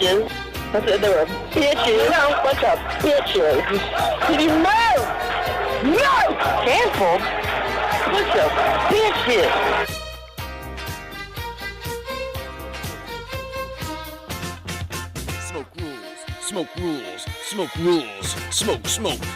bitches. I said they were bitches. Bunch of bitches. Did you know? No! Canceled? Bunch of bitches. Smoke rules, smoke rules,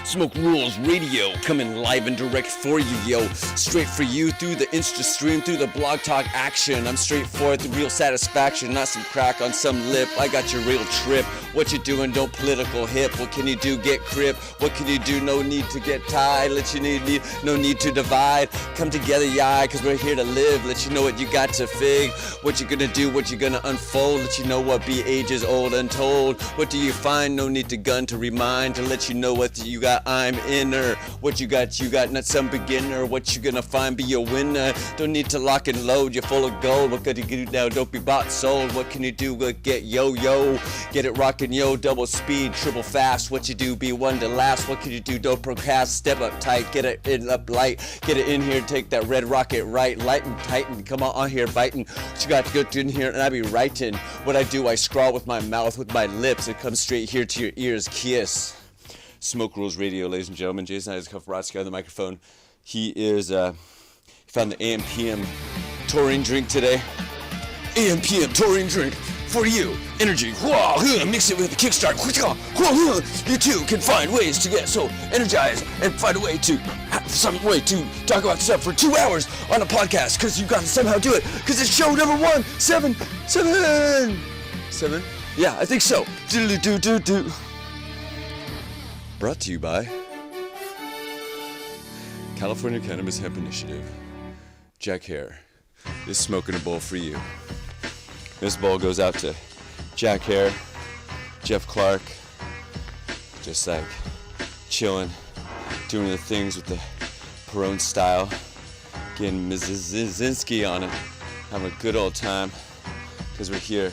smoke rules radio, coming live and direct for you, yo, straight for you through the Insta stream, through the blog talk action. I'm straight for it, the real satisfaction, not some crack on some lip. I got your real trip. What you doing? Don't political hip. What can you do? Get crip. What can you do? No need to get tied. Let you need no need to divide. Come together, yeah, cause we're here to live. Let you know what you got to fig. What you gonna do? What you gonna unfold? Let you know what be ages old untold. What do you find? No need to gun to remind, to let you know what you got. I'm inner. What you got not some beginner. What you gonna find? Be a winner. Don't need to lock and load. You're full of gold. What could you do now? Don't be bought sold. What can you do? Get yo get it rockin', yo, double speed, triple fast. What you do? Be one to last. What can you do? Don't procrast. Step up tight. Get it in up light. Get it in here. Take that red rocket right. Light and tighten. Come on here biting. What you got to go in here and I be writing. What I do, I scrawl with my mouth, with my lips. It comes straight here to your ears. Kiss. Smoke Rules Radio, ladies and gentlemen. Jason Isaac on the microphone. He is found the AM/PM taurine drink today. AM/PM taurine drink for you. Energy. Mix it with the kickstart. You too can find ways to get so energized and find a way to some way to talk about stuff for 2 hours on a podcast, because you got to somehow do it, because it's show number 177. Yeah, I think so. Do. Brought to you by California Cannabis Hemp Initiative. Jack Hare is smoking a bowl for you. This bowl goes out to Jack Hare, Jeff Clark, just like chilling, doing the things with the Perone style, getting Mrs. Zizinski on it, having a good old time, because we're here.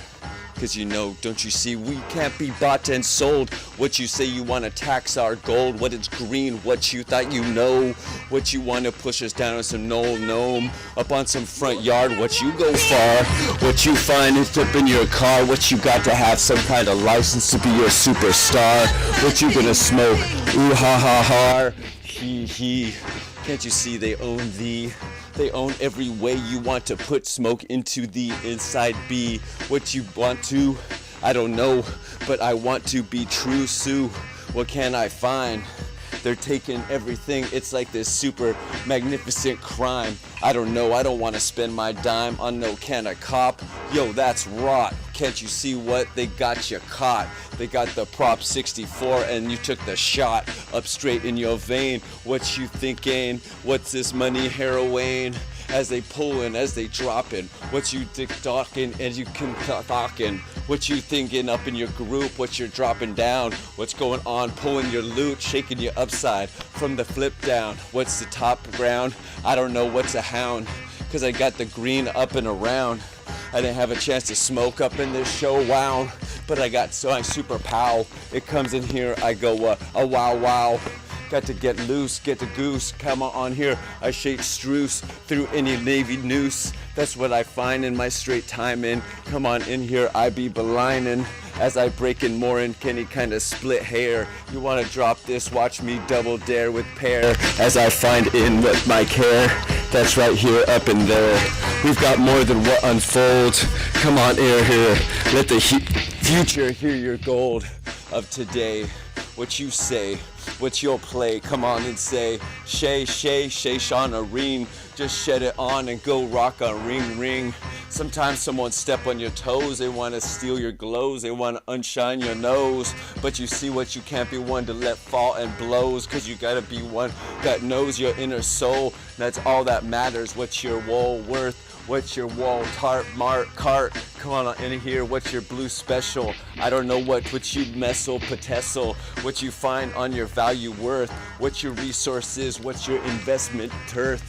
Because you know, don't you see, we can't be bought and sold. What you say you want to tax our gold, what it's green, what you thought you know, what you want to push us down on some gnome, up on some front yard, what you go far, what you find is up in your car, what you got to have some kind of license to be your superstar, what you gonna smoke, ooh ha ha ha, he. Can't you see they own thee? They own every way you want to put smoke into the inside be. What you want to, I don't know, but I want to be true, Sue. What can I find? They're taking everything. It's like this super magnificent crime. I don't know, I don't want to spend my dime on no can of cop. Yo, that's rot. Can't you see what? They got you caught. They got the Prop 64 and you took the shot up straight in your vein. What you thinking? What's this money, heroin? As they pullin', as they droppin', what you talking, as you can talkin', what you thinking up in your group, what you're dropping down, what's going on, pulling your loot, shaking you upside from the flip down, what's the top ground, I don't know what's a hound, cause I got the green up and around, I didn't have a chance to smoke up in this show, wow, but I got so I'm super pow, it comes in here, I go, a wow. Got to get loose, get the goose, come on here, I shake struce through any Navy noose. That's what I find in my straight time in. Come on in here, I be belinin'. As I break in more in any kind of split hair. You wanna drop this, watch me double dare with pear. As I find in with my care. That's right here, up in there. We've got more than what unfolds. Come on here, let the future hear your gold of today. What you say, what you'll play, come on and say, Shay, Shawnarine, just shed it on and go rock a ring. Sometimes someone step on your toes, they want to steal your glows, they want to unshine your nose, but you see what you can't be one to let fall and blows, cause you gotta be one that knows your inner soul, that's all that matters, what's your wool worth. What's your wall tart mark cart? Come on in here, what's your blue special? I don't know what you messel potessel, what you find on your value worth, what your resource is, what's your investment girth.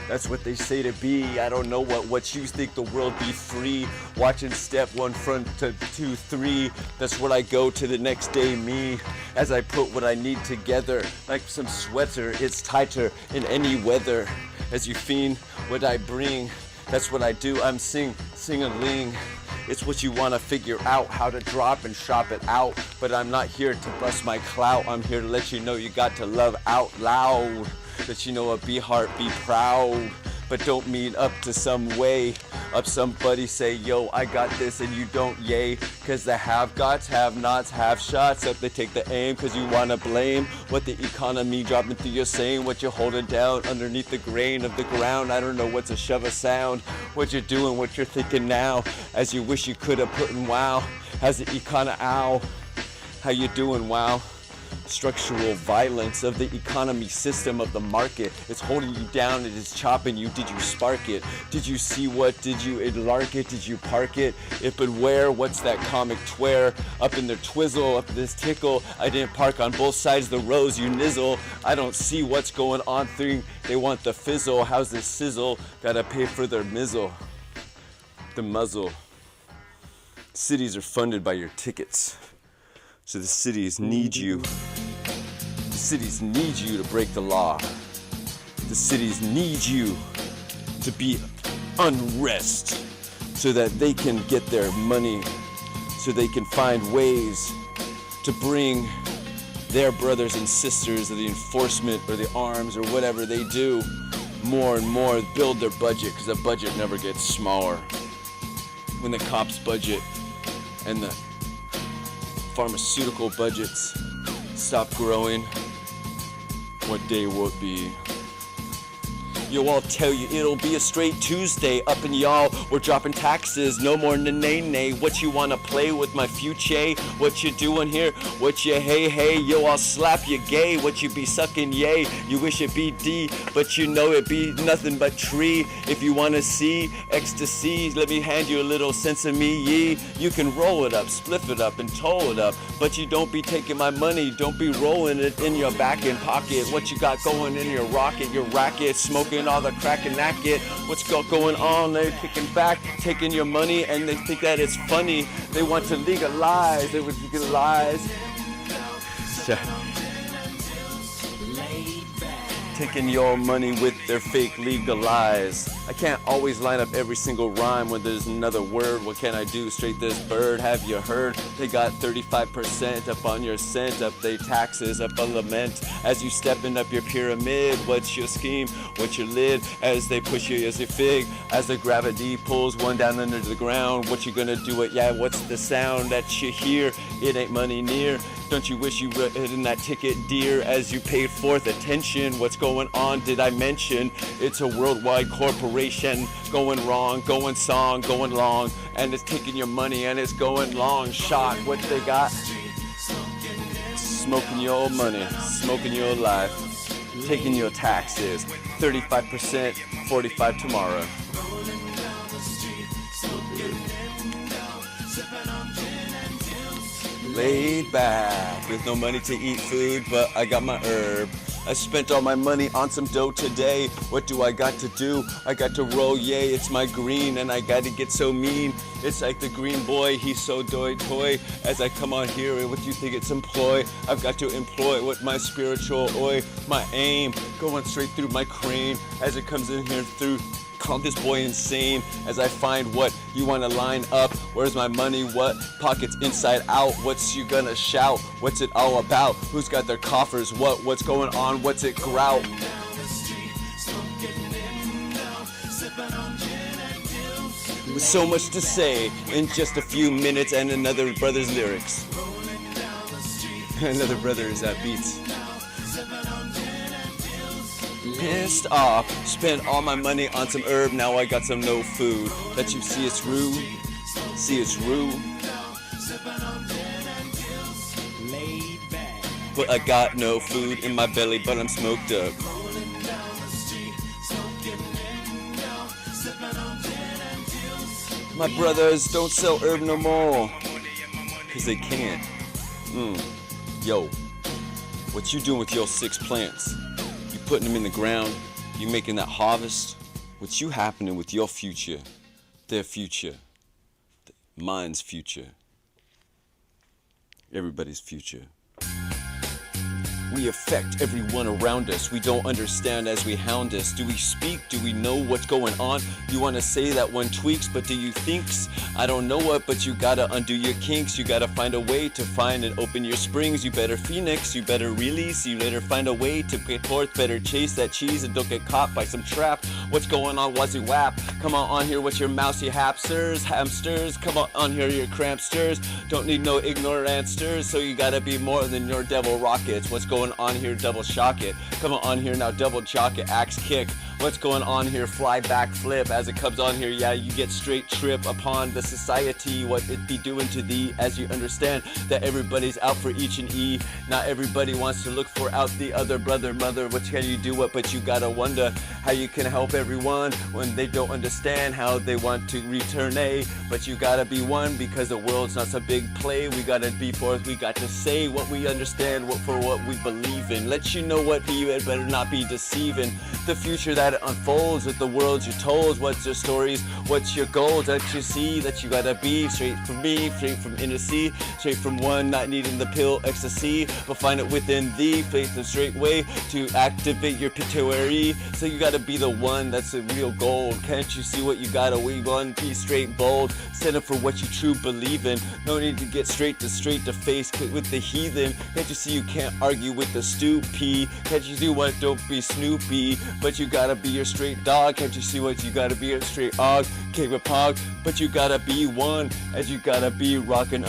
That's what they say to be. I don't know what you think the world be free. Watching step 1 front to 2, 3. That's what I go to the next day me. As I put what I need together, like some sweater, it's tighter in any weather. As you fiend what I bring, that's what I do. I'm sing-a-ling. It's what you wanna figure out, how to drop and shop it out. But I'm not here to bust my clout. I'm here to let you know you got to love out loud. That you know a be heart, be proud. But don't meet up to some way. Up somebody say, yo, I got this and you don't, yay. Cause the have-gots, have-nots, have-shots. Up they take the aim cause you wanna blame what the economy dropping through your saying. What you're holding down underneath the grain of the ground. I don't know what's a shove a sound. What you're doing, what you're thinking now. As you wish you could have put in wow. How's the ow? How you doing, wow? Structural violence of the economy system of the market. It's holding you down, it is chopping you. Did you spark it? Did you see what? Did you lark it? Did you park it? If but where? What's that comic tware? Up in their twizzle, up this tickle. I didn't park on both sides of the rows, you nizzle. I don't see what's going on through. They want the fizzle. How's this sizzle? Gotta pay for their mizzle. The muzzle. Cities are funded by your tickets. So the cities need you. The cities need you to break the law. The cities need you to be unrest so that they can get their money, so they can find ways to bring their brothers and sisters or the enforcement or the arms or whatever they do more and more, build their budget, because the budget never gets smaller. When the cops' budget and the pharmaceutical budgets stop growing, what day will it be? Yo, I'll tell you, it'll be a straight Tuesday. Up in y'all, we're dropping taxes. No more nay. What you wanna play with my future? What you doing here? What you hey? Yo, I'll slap you gay. What you be sucking yay? You wish it be D, but you know it be nothing but tree. If you wanna see ecstasy, let me hand you a little sense of me, ye. You can roll it up, spliff it up, and toll it up. But you don't be taking my money. Don't be rolling it in your back end pocket. What you got going in your rocket, your racket, smoking all the crack and that get. What's going on? They're kicking back, taking your money, and they think that it's funny. They want to legalize. They would legalize. Taking your money with their fake legalize. I can't always line up every single rhyme when there's another word. What can I do? Straight this bird. Have you heard? They got 35% up on your cent. Up they taxes, up a lament. As you stepping up your pyramid. What's your scheme? What's your lid? As they push you as a fig. As the gravity pulls one down under the ground. What you gonna do it? Yeah, what's the sound that you hear? It ain't money near. Don't you wish you were in that ticket, dear, as you paid forth attention? What's going on? Did I mention? It's a worldwide corporation going wrong, going song, going long, and it's taking your money and it's going long shot. What they got? Smoking your money, smoking your life, taking your taxes, 35%, 45 tomorrow. Laid back, with no money to eat food, but I got my herb. I spent all my money on some dough today. What do I got to do? I got to roll, yay, it's my green, and I gotta get so mean. It's like the green boy, he's so toy. As I come on here, what you think it's employ? I've got to employ what my spiritual my aim, going straight through my crane, as it comes in here through. Call this boy insane as I find what you want to line up. Where's my money? What? Pockets inside out. What's you gonna shout? What's it all about? Who's got their coffers? What's going on? What's it grout? With so much to say in just a few minutes and another brother's lyrics. Another brother's beats. Pissed off, spent all my money on some herb, now I got some no food. Let you see it's rude, But I got no food in my belly, but I'm smoked up. My brothers don't sell herb no more, cause they can't. Yo, what you doing with your 6 plants? Putting them in the ground, you making that harvest. What's you happening with your future, their future, mine's future, everybody's future? We affect everyone around us. We don't understand as we hound us. Do we speak? Do we know what's going on? You want to say that one tweaks, but do you thinks? I don't know what, but you gotta undo your kinks. You gotta find a way to find and open your springs. You better phoenix, you better release. You better find a way to get forth. Better chase that cheese and don't get caught by some trap. What's going on, wazzy wap? Come on here with your mousy hamsters. Come on here, your crampsters. Don't need no ignorant answers, so you gotta be more than your devil rockets. What's going on here, double shock it. Come on here now, double chalk it, axe kick. What's going on here, fly back flip. As it comes on here, yeah, you get straight trip upon the society, what it be doing to thee. As you understand that everybody's out for each and E. Not everybody wants to look for out the other brother, mother. What can you do what, but you gotta wonder how you can help everyone when they don't understand how they want to return A. But you gotta be one, because the world's not so big play. We gotta be forth, we got to say what we understand, what for what we believe in. Let you know what you had better not be deceiving. The future that it unfolds with the world you're told. What's your stories, what's your goals that you see, that you gotta be straight from me, straight from inner sea, straight from one, not needing the pill ecstasy, but find it within thee, faith and straight way to activate your pituitary. So you gotta be the one that's the real gold. Can't you see what you gotta we want? Be straight bold, stand up for what you true believe in. No need to get straight to face with the heathen. Can't you see you can't argue with the stoopy? Can't you do what? Don't be Snoopy, but you gotta be your straight dog. Can't you see what? You gotta be a straight og, cave a pog, but you gotta be one, as you gotta be rockin'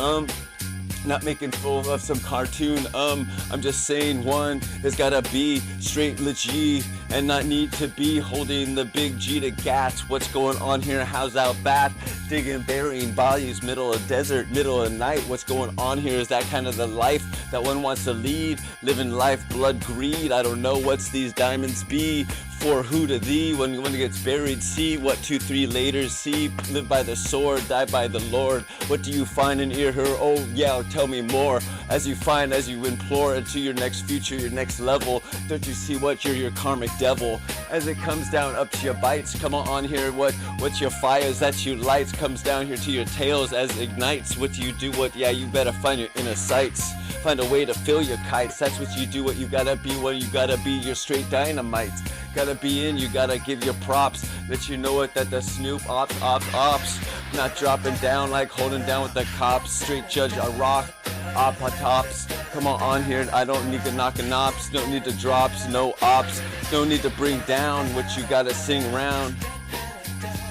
not making full of some cartoon, I'm just saying one has gotta be straight legit and not need to be holding the big G to gats. What's going on here? How's out bat? Digging, burying bodies, middle of desert, middle of night. What's going on here? Is that kind of the life that one wants to lead? Living life, blood, greed. I don't know what's these diamonds be. For who to thee when it gets buried? See what 2, 3 later. See, live by the sword, die by the Lord. What do you find in ear her? Oh yeah, tell me more. As you find, as you implore into your next future, your next level. Don't you see what you're your karmic devil? As it comes down up to your bites, come on here. What's your fires? That's your lights. Comes down here to your tails as ignites. What do you do? What? Yeah, you better find your inner sights. Find a way to fill your kites. That's what you do. What you gotta be. What you gotta be. Your straight dynamite. Gotta be in, you gotta give your props. That you know it, that the Snoop ops. Not dropping down like holding down with the cops. Straight judge a rock, op tops. Come on here, I don't need to knock a knobs. Don't need to drops, no ops. No need to bring down what you gotta sing round.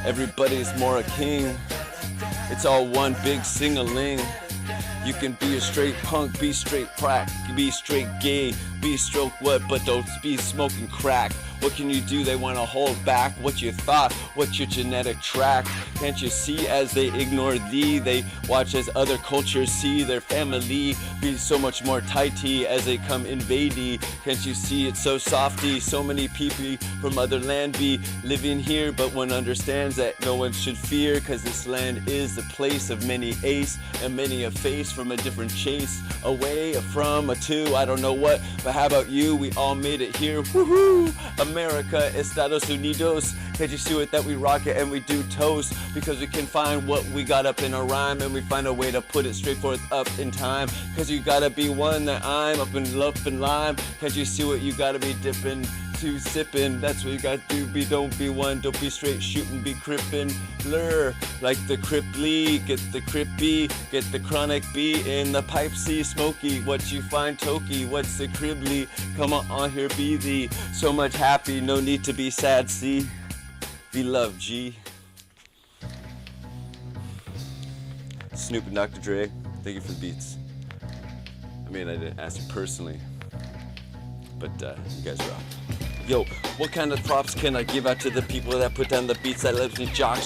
Everybody's more a king. It's all one big sing-a-ling. You can be a straight punk, be straight crack, be straight gay, be stroke what, but don't be smoking crack. What can you do? They want to hold back what you thought, what's your genetic track. Can't you see as they ignore thee? They watch as other cultures see their family be so much more tighty as they come invade thee. Can't you see it's so softy? So many people from other land be living here, but one understands that no one should fear, cause this land is the place of many ace and many a face from a different chase, away from a two, I don't know what, but how about you? We all made it here, woohoo! America, Estados Unidos. Can't you see it that we rock it and we do toast? Because we can find what we got up in a rhyme and we find a way to put it straight forth up in time. Cause you gotta be one that I'm up in love and lime. Can't you see what you gotta be dipping to sipping? That's what you gotta do. Be don't be one, don't be straight shooting, be crippin'. Lure like the Cripply, get the Crippy, get the chronic B in the pipe C smoky. What you find toky, what's the cribbly? Come on here, be thee so much happy, no need to be sad, see? Be loved, G. Snoop and Dr. Dre, thank you for the beats. I mean, I didn't ask you personally, but you guys rock. Yo, what kind of props can I give out to the people that put down the beats that let me jock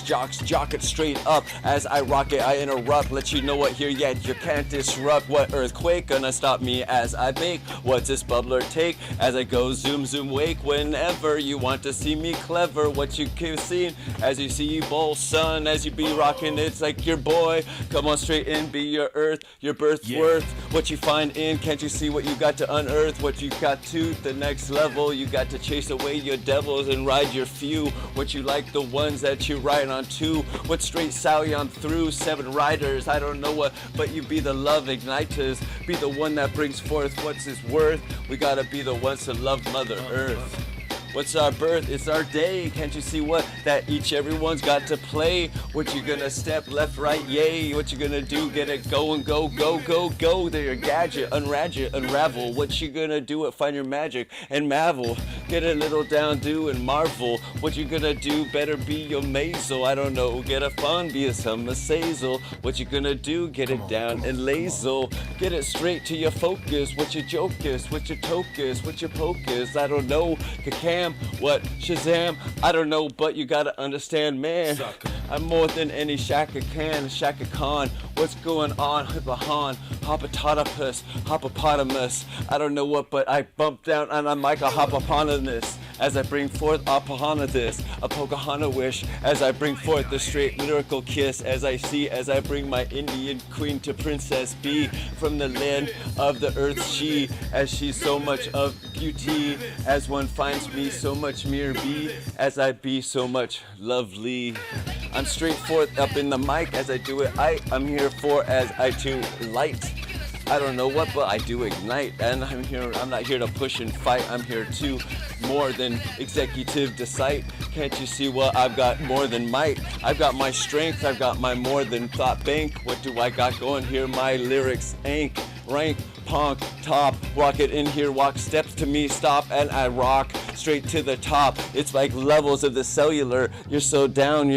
it straight up? As I rock it, I interrupt, let you know what here yet you can't disrupt. What earthquake gonna stop me as I make? What's this bubbler take? As I go zoom wake, whenever you want to see me clever. What you can see as you see bowl son, as you be rocking, it's like your boy. Come on straight in, be your earth, your birth worth. What you find in, can't you see what you got to unearth? What you got to the next level, you got to chase away your devils and ride your few. What you like, the ones that you ride on too. What straight Stallion through 7 riders, I don't know what, but you be the love igniters. Be the one that brings forth what's his worth. We gotta be the ones to love Mother Earth. What's our birth? It's our day. Can't you see what that each everyone's got to play? What you gonna step left, right, yay? What you gonna do? Get it going, go, go, go, go. They're your gadget, unravel. What you gonna do? Find your magic and marvel. Get a little down, do and marvel. What you gonna do? Better be your mazel. I don't know. Get a fun, be a summer sazel. What you gonna do? Get it down and lazel. Get it straight to your focus. What your joke is? What your toke is? What your poke is? I don't know. Kakam. What? Shazam? I don't know, but you gotta understand, man. I'm more than any Shaka Khan. What's going on? Hippohan, Hoppatotopus, Hoppopotamus. I don't know what, but I bump down and I'm like a Hoppopotamus as I bring forth Apahanathis, a Pocahontas wish, as I bring forth the straight lyrical kiss, as I see, as I bring my Indian queen to Princess B from the land of the earth, she, as she's so much of beauty, as one finds me so much mere be, as I be so much lovely. I'm straight forth up in the mic as I do it. I'm here for as I do light. I don't know what, but I do ignite, and I'm not here to push and fight. I'm here to more than executive decide. Can't you see what I've got more than might? I've got my strength, I've got my more than thought bank. What do I got going here? My lyrics ain't rank, punk, top, rocket in here, walk steps to me, stop, and I rock straight to the top. It's like levels of the cellular. You're so down,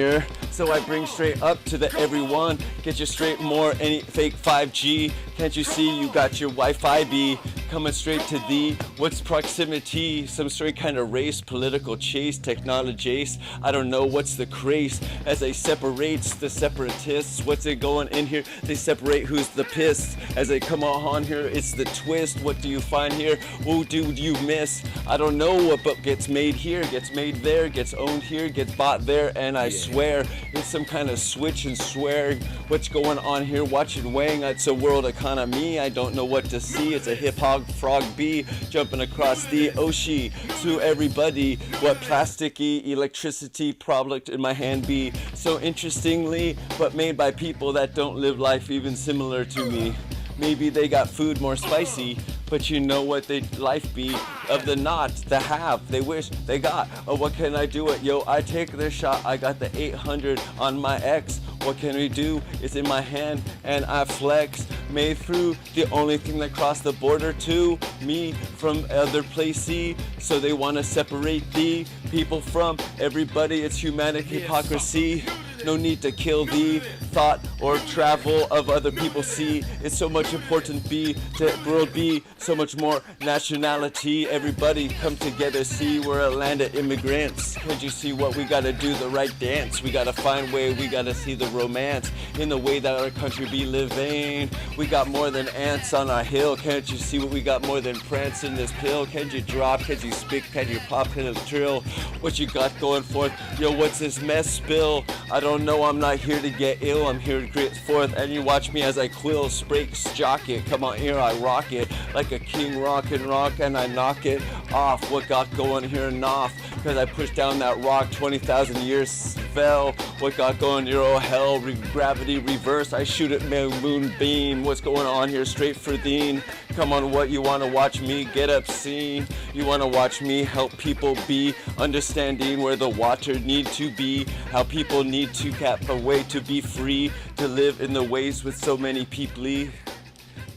so I bring straight up to the everyone. Get you straight more any fake 5G. Can't you see you got your Wi-Fi B coming straight to thee? What's proximity? Some straight kind of race, political chase, technologies. I don't know what's the craze as they separates the separatists. What's it going in here? They separate who's the piss as they come on here. It's the twist. What do you find here? Who do you miss? I don't know what, but gets made here, gets made there, gets owned here, gets bought there, and I swear it's some kind of switch and swearing. What's going on here? Watching Wang, it's a world economy. I don't know what to see. It's a hip hop frog bee jumping across the ocean to everybody. What plasticky electricity product in my hand be? So interestingly, but made by people that don't live life even similar to me. Maybe they got food more spicy, but you know what they life be of the not, the have, they wish they got. Oh, what can I do it? Yo, I take the shot. I got the 800 on my X. What can we do? It's in my hand and I flex. Made through the only thing that crossed the border to me from other places. So they want to separate the people from everybody. It's humanic hypocrisy. No need to kill the thought or travel of other people. See, it's so much important be to world be so much more nationality. Everybody come together. See, we're a land of immigrants. Can't you see what we gotta do? The right dance. We gotta find way. We gotta see the romance in the way that our country be living. We got more than ants on our hill. Can't you see what we got more than prance in this pill? Can you drop? Can you speak? Can you pop? Can you drill? What you got going forth? Yo, what's this mess spill? I don't know, I'm not here to get ill, I'm here to create forth, and you watch me as I quill, sprakes, jock it, come on here, I rock it, like a king rock, and I knock it off. What got going here and off, cause I pushed down that rock, 20,000 years fell. What got going here, oh hell, gravity reverse, I shoot it, moon beam. What's going on here, straight for theen. Come on, what you wanna watch me get obscene? You wanna watch me help people be understanding where the water need to be, how people need to cap a way to be free, to live in the ways with so many people.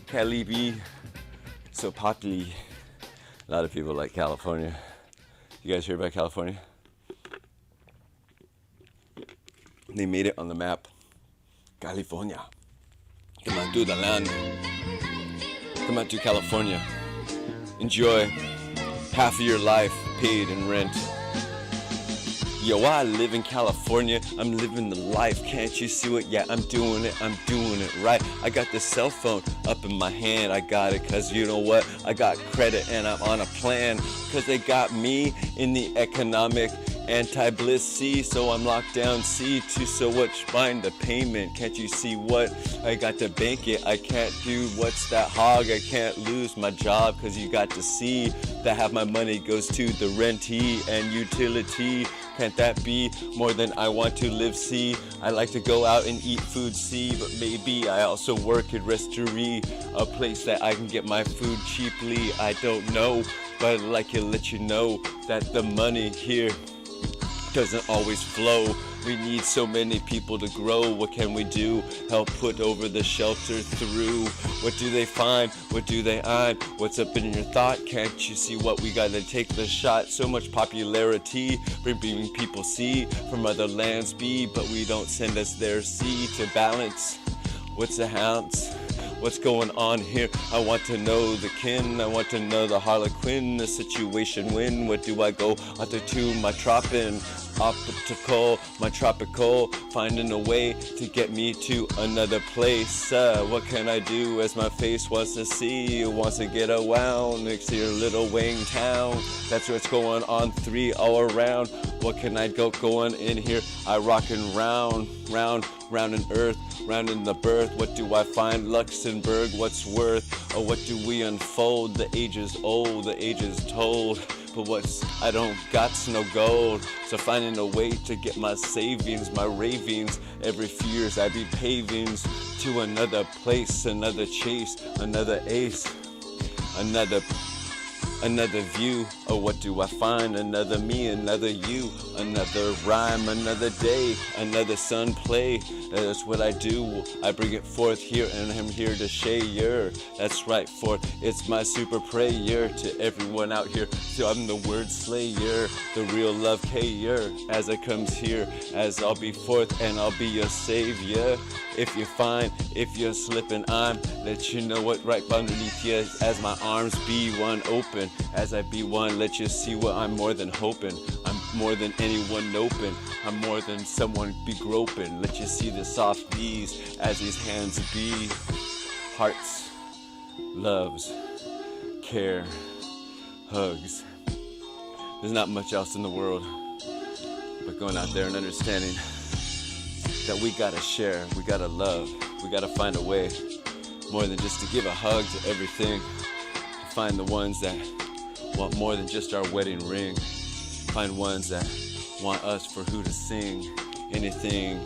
Cali be so popular. A lot of people like California. You guys hear about California? They made it on the map. California. Come on to the land. Come out to California. Enjoy half of your life paid in rent. Yo, I live in California, I'm living the life, can't you see it? Yeah, I'm doing it right. I got this cell phone up in my hand, I got it cause you know what? I got credit and I'm on a plan, cause they got me in the economic Anti-bliss C, so I'm locked down C to so much find the payment. Can't you see what I got to bank it? I can't do what's that hog. I can't lose my job, cause you got to see that half my money goes to the rentee and utility. Can't that be more than I want to live? See, I like to go out and eat food, see, but maybe I also work at Resterie, a place that I can get my food cheaply. I don't know, but I'd like to let you know that the money here doesn't always flow. We need so many people to grow. What can we do? Help put over the shelter through. What do they find? What do they on? What's up in your thought? Can't you see what we gotta take the shot? So much popularity, bringing people see from other lands be, but we don't send us there. See to balance. What's a ounce? What's going on here? I want to know the kin, I want to know the Harlequin, the situation when, what do I go onto to my optical, my tropical, finding a way to get me to another place. What can I do as my face wants to see, wants to get around next to your little wing town. That's what's going on 3 all around. What can I go going in here? I rockin' round in earth, round in the birth. What do I find? Luxembourg, what's worth? Or what do we unfold? The age is old, the age is told. But I don't got no gold. So finding a way to get my savings, my ravings. Every few years I be pavings to another place, another chase, another ace, another view. Oh, what do I find? Another me, another you, another rhyme, another day, another sun play. That's what I do. I bring it forth here, and I'm here to share. That's right, for it's my super prayer to everyone out here. So I'm the word slayer, the real love cayer. As I comes here, as I'll be forth, and I'll be your savior. If you're fine, if you're slipping, I'm let you know what right underneath you. As my arms be one open, as I be one, let you see what I'm more than hoping. I'm more than anyone open. I'm more than someone be groping. Let you see the soft knees as these hands be. Hearts, loves, care, hugs. There's not much else in the world but going out there and understanding that we gotta share, we gotta love, we gotta find a way more than just to give a hug to everything. To find the ones that want more than just our wedding ring. Find ones that want us for who to sing. Anything,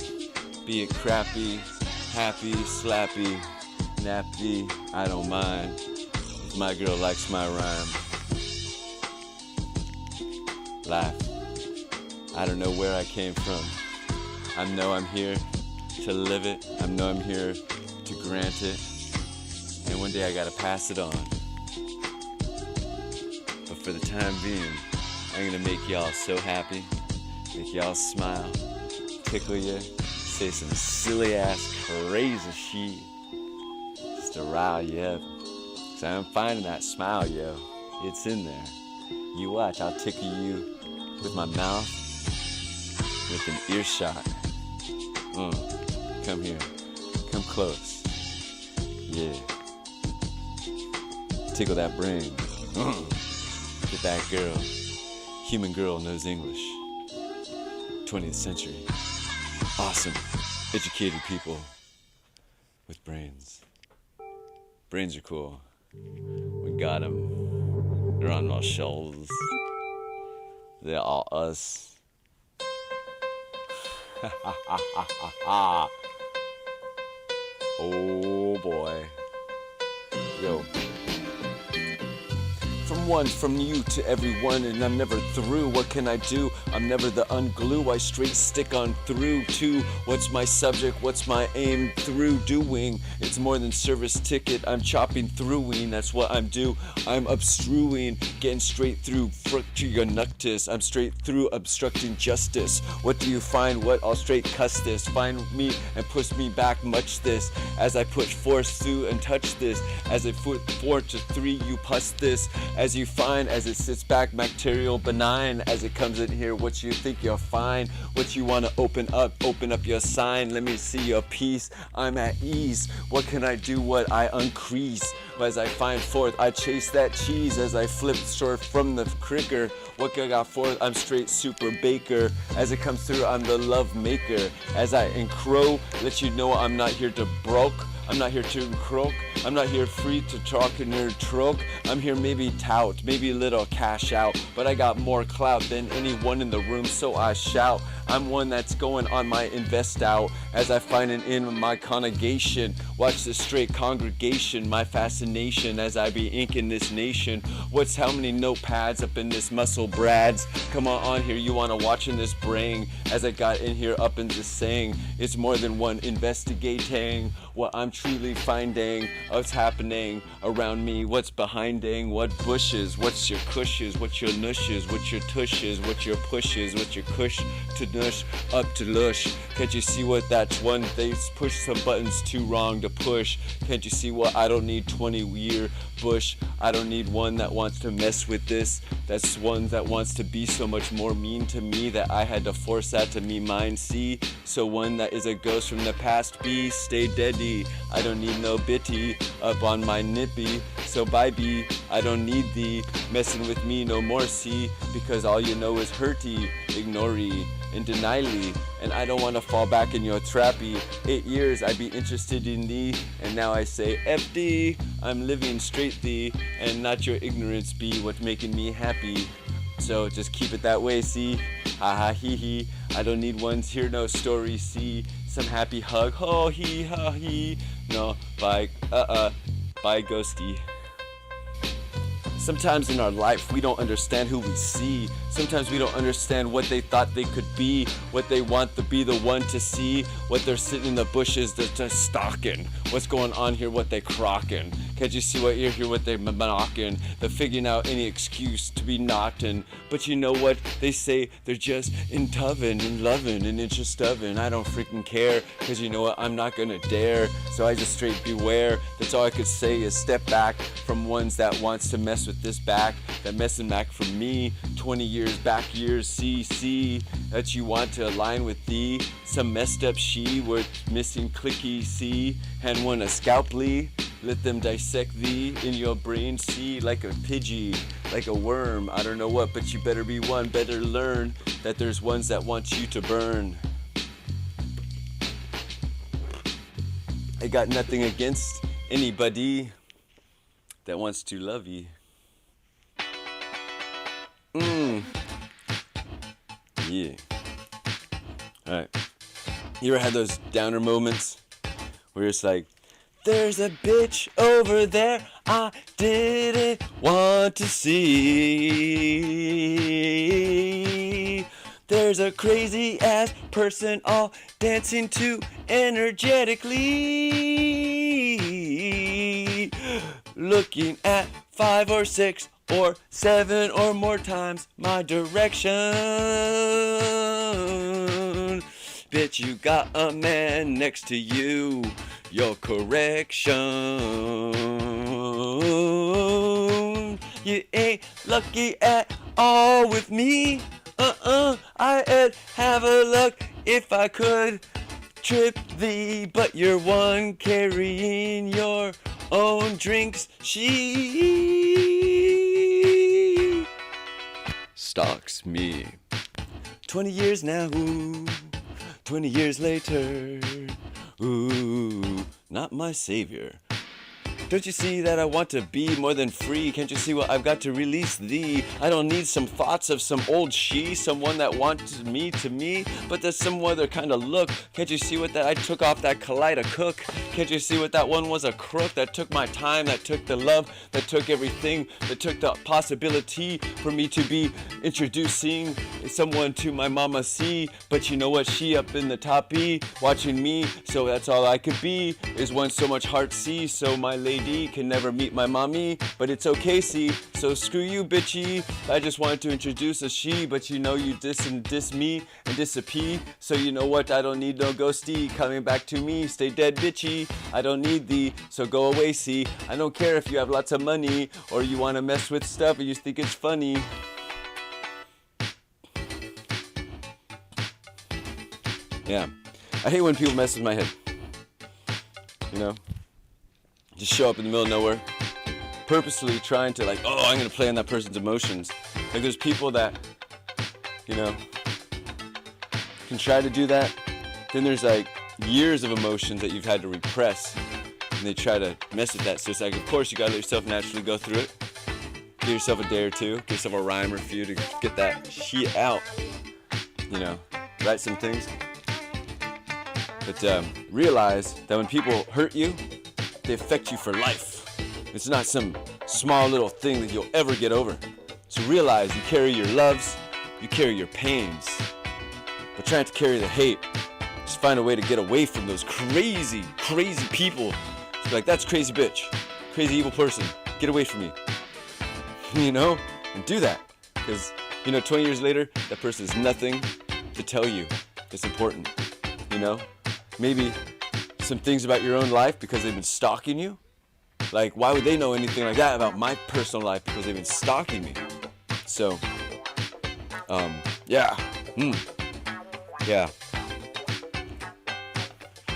be it crappy, happy, slappy, nappy, I don't mind. If my girl likes my rhyme. Laugh. I don't know where I came from. I know I'm here to live it. I know I'm here to grant it. And one day I gotta pass it on. But for the time being, I'm gonna make y'all so happy, make y'all smile, tickle you, say some silly ass crazy shit, just to rile you up. Cause I'm finding that smile, yo. It's in there. You watch, I'll tickle you with my mouth, with an earshot. Come here, come close. Yeah. Tickle that brain. Get that girl. Human girl knows English. 20th century. Awesome. Educated people with brains. Brains are cool. We got them. They're on our shelves. They're all us. Oh boy. Yo. From you to everyone, and I'm never through. What can I do? I'm never the unglue. I straight stick on through to what's my subject, what's my aim through doing. It's more than service ticket. I'm chopping throughing. That's what I'm do. I'm obstruing, getting straight through to your nuctus. I'm straight through obstructing justice. What do you find? What? I'll straight cuss this. Find me and push me back much this. As I push force through and touch this. As I put 4 to 3, you pus this. As you find, as it sits back, bacterial benign. As it comes in here, what you think you're fine. What you want to open up your sign. Let me see your piece. I'm at ease. What can I do? What I uncrease. As I find forth, I chase that cheese as I flip short from the cricker. What I got forth, I'm straight super baker. As it comes through, I'm the love maker. As I encroach, let you know I'm not here to broke. I'm not here to croak. I'm not here free to talk in your troke. I'm here maybe tout, maybe a little cash out. But I got more clout than anyone in the room, so I shout. I'm one that's going on my invest out as I find it in my congregation. Watch the straight congregation, my fascination as I be inking this nation. What's how many notepads up in this muscle brads? Come on here, you wanna watch in this brain as I got in here up in this saying. It's more than one investigating what I'm truly finding. What's happening around me, what's behinding, what bushes, what's your cushes, what's your nushes, what's your tushes, what's your pushes, what's your cush to nush up to lush. Can't you see what that's one? They push some buttons too wrong to push. Can't you see what I don't need 20-year bush? I don't need one that wants to mess with this. That's one that wants to be so much more mean to me that I had to force that to me mind see. So one that is a ghost from the past be stay deady. I don't need no bitty up on my nippy. So bye bee, I don't need thee messing with me no more see, because all you know is hurty, ignoree, and denially, and I don't want to fall back in your trappy. 8 years I be interested in thee, and now I say FD, I'm living straight thee, and not your ignorance be what's making me happy. So just keep it that way, see? Ha ha hee hee. I don't need ones, hear no story, see? Some happy hug, ho hee ha hee. No, bye, bye ghosty. Sometimes in our life we don't understand who we see. Sometimes we don't understand what they thought they could be, what they want to be the one to see, what they're sitting in the bushes, they're just stalking. What's going on here, what they crocking. Can't you see what you're here, what they're knocking? They're figuring out any excuse to be knotting. But you know what they say, they're just in tovin' and loving and interest of. I don't freaking care, cause you know what, I'm not gonna dare. So I just straight beware. That's all I could say is step back from ones that wants to mess with this back, that messing back from me. 20 years back years, see that you want to align with thee. Some messed up she with missing clicky see, hand one a scalpely. Let them dissect thee in your brain, see, like a pidgey, like a worm. I don't know what, but you better be one, better learn that there's ones that want you to burn. I got nothing against anybody that wants to love you. Yeah. Alright. You ever had those downer moments where it's like, there's a bitch over there I didn't want to see. There's a crazy ass person all dancing too energetically, looking at 5 or 6 or 7 or more times my direction. Bitch, you got a man next to you, your correction. You ain't lucky at all with me. I'd have a luck if I could trip thee, but you're one carrying your own drinks. She stalks me. 20 years now, ooh, 20 years later, ooh, not my savior. Don't you see that I want to be more than free? Can't you see what I've got to release thee? I don't need some thoughts of some old she, someone that wants me to me, but there's some other kind of look. Can't you see what that I took off that Kaleido cook? Can't you see what that one was, a crook that took my time, that took the love, that took everything, that took the possibility for me to be introducing someone to my mama C. But you know what, she up in the top E watching me, so that's all I could be, is one so much heart C. So my lady can never meet my mommy, but it's okay, see, so screw you, bitchy. I just wanted to introduce a she, but you know you diss me and disappear. So you know what, I don't need no ghosty coming back to me. Stay dead, bitchy, I don't need thee, so go away, see. I don't care if you have lots of money or you want to mess with stuff and you think it's funny. Yeah, I hate when people mess with my head, you know. just show up in the middle of nowhere, purposely trying to like, oh, I'm gonna play on that person's emotions. Like there's people that, you know, can try to do that. Then there's like years of emotions that you've had to repress, and they try to mess with that. So it's like, of course, you gotta let yourself naturally go through it. Give yourself a day or two, give yourself a rhyme or a few to get that shit out. You know, write some things. But realize that when people hurt you, they affect you for life. It's not some small little thing that you'll ever get over. So realize you carry your loves, you carry your pains. But trying to carry the hate, just find a way to get away from those crazy, crazy people. Just be like, that's crazy bitch, crazy evil person, get away from me. You know, and do that. Because, you know, 20 years later, that person has nothing to tell you that's important. You know, maybe some things about your own life because they've been stalking you. Like, why would they know anything like that about my personal life because they've been stalking me? So, yeah. Yeah.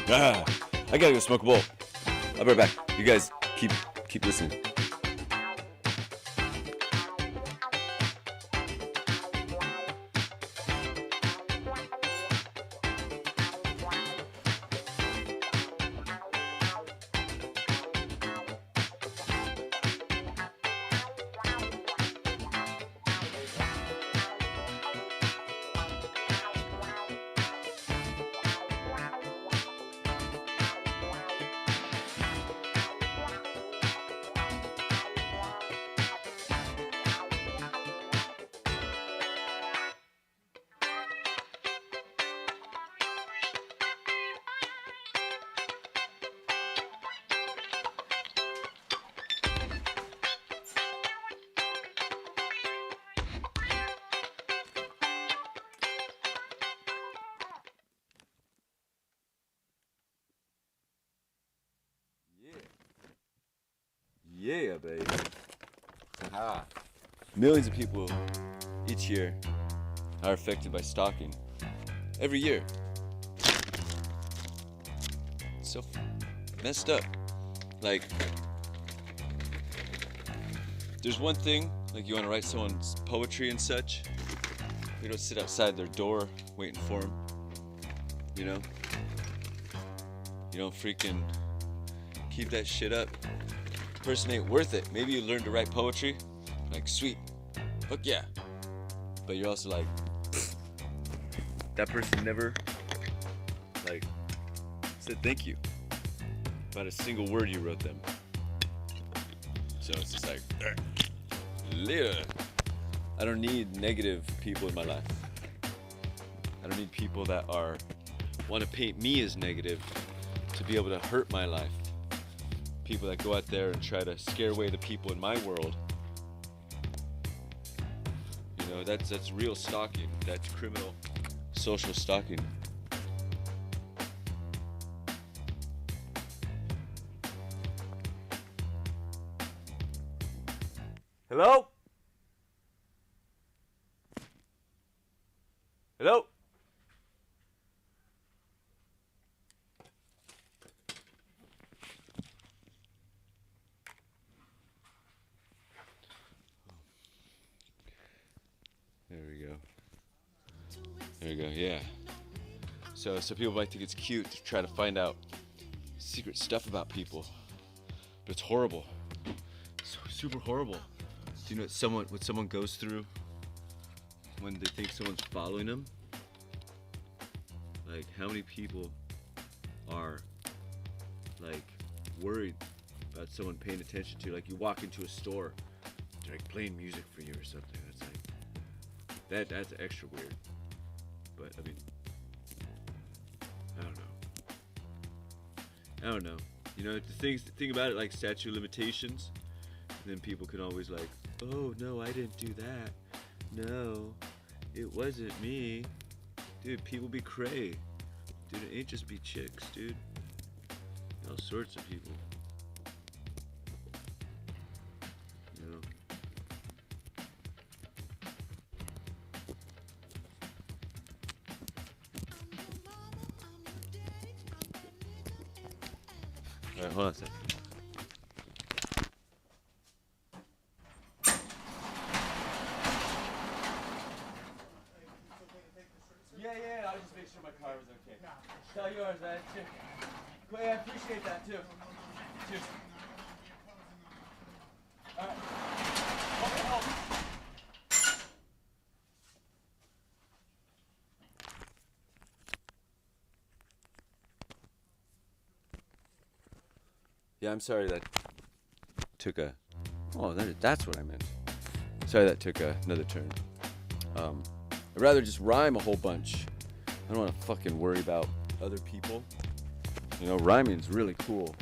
I gotta go smoke a bowl. I'll be right back. You guys keep listening. Yeah, baby. Aha. Millions of people each year are affected by stalking. Every year. It's so messed up. Like, there's one thing, like you want to write someone's poetry and such. You don't sit outside their door waiting for them. You know? You don't freaking keep that shit up. Person ain't worth it. Maybe you learn to write poetry, like sweet, fuck yeah. But you're also like, that person never, like, said thank you about a single word you wrote them. So it's just like, later. I don't need negative people in my life. I don't need people that want to paint me as negative to be able to hurt my life. People that go out there and try to scare away the people in my world. You know, that's real stalking. That's criminal social stalking. Hello? Hello? There we go, yeah. So people might think it's cute to try to find out secret stuff about people, but it's horrible. It's super horrible. Do you know what someone goes through when they think someone's following them? Like, how many people are like worried about someone paying attention to you? Like, you walk into a store, they're like playing music for you or something. It's like that's extra weird. But I mean, I don't know. You know, the thing about it, like statute of limitations, and then people can always like, oh no, I didn't do that. No, it wasn't me. Dude, people be cray. Dude, it ain't just be chicks, dude. All sorts of people. You know. Alright, hold on a second. my car was okay. Tell yours, man. Clay, I appreciate that too. Cheers. All right. Yeah, I'm sorry that took a. Oh, that's what I meant. Sorry that took another turn. I'd rather just rhyme a whole bunch. I don't want to fucking worry about other people. You know, rhyming's really cool.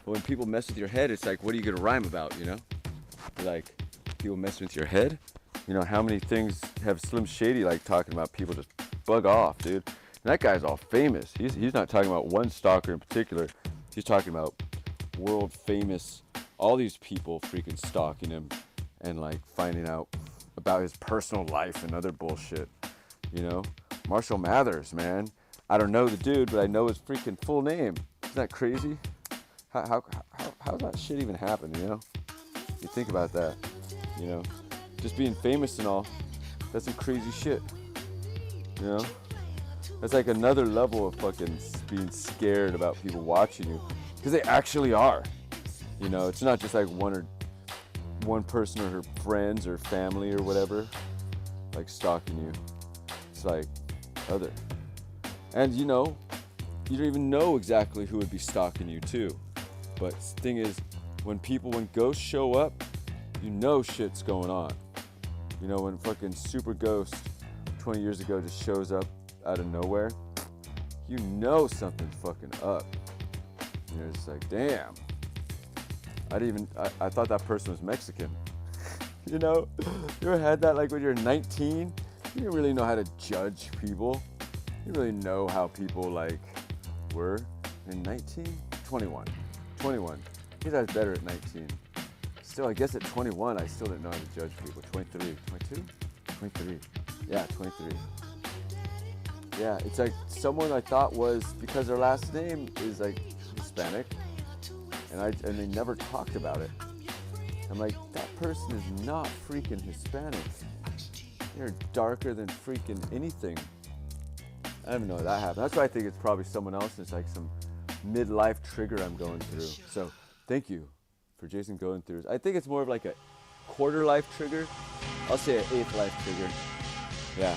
But when people mess with your head, it's like, what are you gonna rhyme about? You know, like people messing with your head. You know, how many things have Slim Shady like talking about people just bug off, dude? And that guy's all famous. He's not talking about one stalker in particular. He's talking about world famous, all these people freaking stalking him and like finding out about his personal life and other bullshit. You know, Marshall Mathers, man. I don't know the dude, but I know his freaking full name. Isn't that crazy? How's that shit even happen, you know? You think about that, you know? Just being famous and all, that's some crazy shit, you know? That's like another level of fucking being scared about people watching you, because they actually are. You know, it's not just like one person or her friends or family or whatever, like stalking you. It's like other. And you know, you don't even know exactly who would be stalking you too. But the thing is, when ghosts show up, you know shit's going on. You know, when fucking Super Ghost 20 years ago just shows up out of nowhere, you know something's fucking up. You're just like, damn. I thought that person was Mexican. You know? You ever had that, like when you're 19? You didn't really know how to judge people. You didn't really know how people like were. In 19? 21. I guess I was better at 19. Still, I guess at 21, I still didn't know how to judge people. 23. 22? 23. Yeah, 23. Yeah, it's like someone I thought was, because their last name is like Hispanic, and they never talked about it. I'm like, that person is not freaking Hispanic. They're darker than freaking anything. I don't even know that happened. That's why I think it's probably someone else. It's like some midlife trigger I'm going through. So thank you for Jason going through. I think it's more of like a quarter life trigger. I'll say an 8th life trigger. Yeah,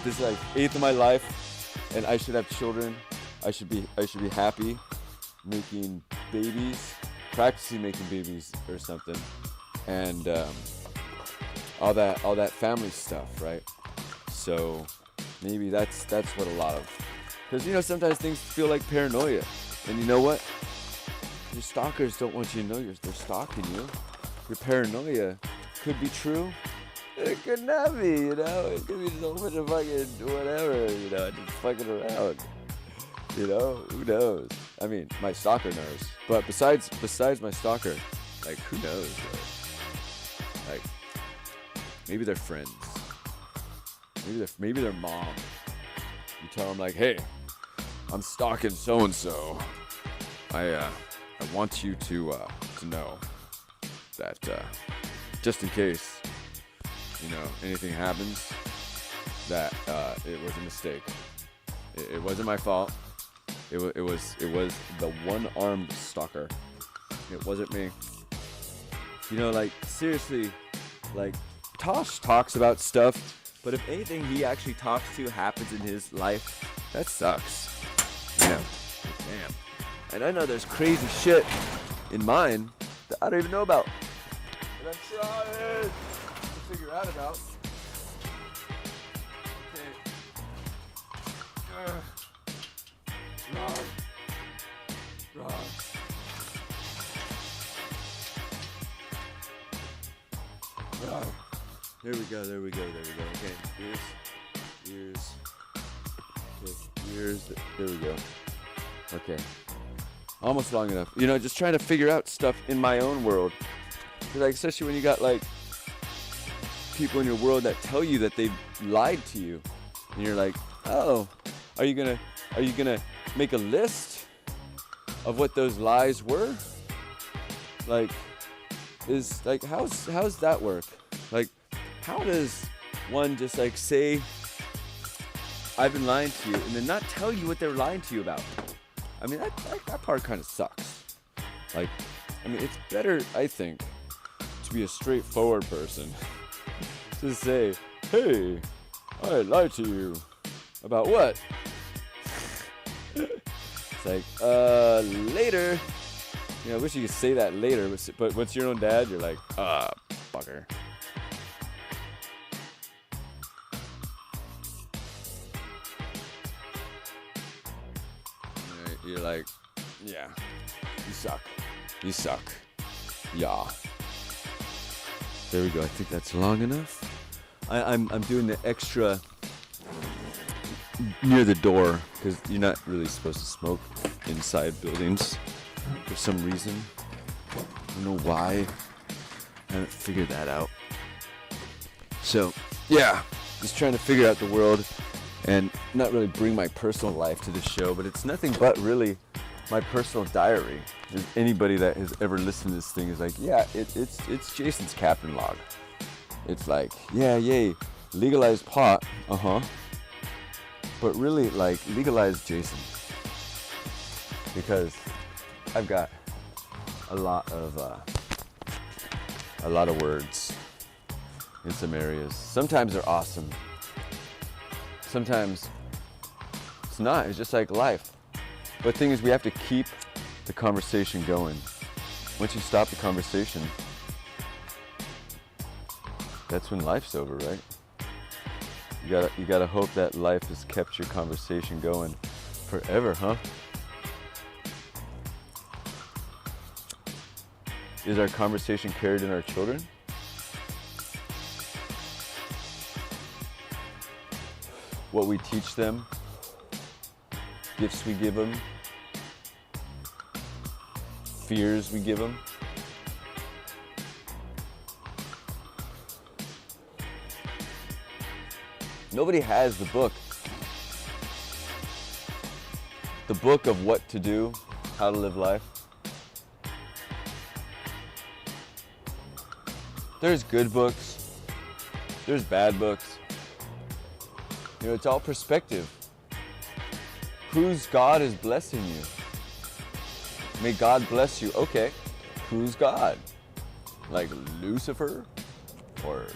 this is like 8th of my life, and I should have children. I should be happy, making babies, practicing making babies or something, and all that family stuff, right? So maybe that's what a lot of, because you know sometimes things feel like paranoia, and you know what? Your stalkers don't want you to know they're stalking you. Your paranoia could be true. It could not be, you know. It could be so much of fucking whatever, you know, just fucking around. You know, who knows? I mean, my stalker knows. But besides my stalker, like, who knows, bro? Like, maybe they're friends. Maybe they're mom. You tell them like, hey, I'm stalking so-and-so. I want you to know that just in case, you know, anything happens, that it was a mistake. It wasn't my fault. It was the one-armed stalker. It wasn't me. You know, like, seriously, like, Tosh talks about stuff, but if anything he actually talks to happens in his life, that sucks. You know, damn. And I know there's crazy shit in mine that I don't even know about. And I'm trying to figure out about. Okay. Wrong. There we go. Okay, ears. Okay, ears. There we go. Okay. Almost long enough. You know, just trying to figure out stuff in my own world. Like, especially when you got like people in your world that tell you that they've lied to you, and you're like, oh, are you gonna make a list of what those lies were? Like, how's that work? Like, how does one just like say I've been lying to you, and then not tell you what they're lying to you about. I mean, that part kind of sucks. Like, I mean, it's better, I think, to be a straightforward person. To say, hey, I lied to you. About what? It's like, later. You know, I wish you could say that later, but once you're your own dad, you're like, fucker. You're like, yeah, you suck. You suck. Yeah. There we go. I think that's long enough. I'm doing the extra near the door because you're not really supposed to smoke inside buildings for some reason. I don't know why. I haven't figured that out. So, yeah, just trying to figure out the world and not really bring my personal life to this show, but it's nothing but really my personal diary. If anybody that has ever listened to this thing is like, yeah, it's Jason's captain log. It's like, yeah, yay, legalize pot, but really, like, legalize Jason, because I've got a lot of words in some areas. Sometimes they're awesome. Sometimes it's not. It's just like life. But the thing is, we have to keep the conversation going. Once you stop the conversation, that's when life's over, right? You gotta hope that life has kept your conversation going forever, huh? Is our conversation carried in our children? What we teach them, gifts we give them, fears we give them. Nobody has the book of what to do, how to live life. There's good books, there's bad books. You know, it's all perspective. Whose God is blessing you? May God bless you. Okay, who's God? Like Lucifer? Or,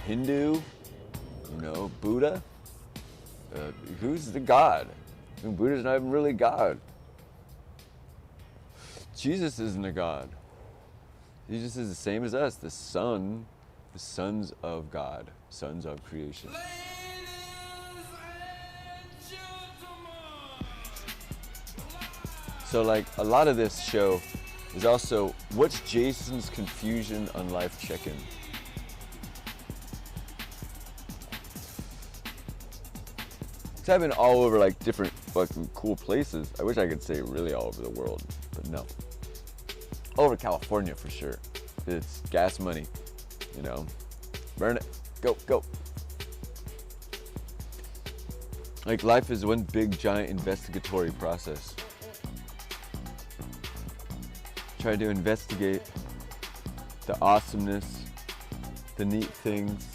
Hindu? Buddha? Who's the God? I mean, Buddha's not even really God. Jesus isn't a God. Jesus is the same as us, the sons of God, sons of creation. So like a lot of this show is also, what's Jason's confusion on life check-in? Because I've been all over like different fucking cool places. I wish I could say really all over the world, but no. All over California for sure. It's gas money, burn it, go. Like life is one big giant investigatory process. Try to investigate the awesomeness, the neat things,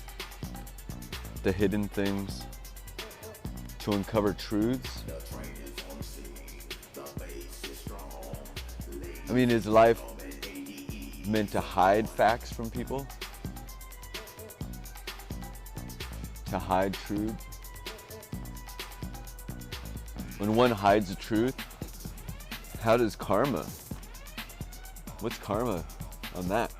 the hidden things, to uncover truths. I mean, is life meant to hide facts from people? To hide truth? When one hides the truth, how does karma? What's karma on that?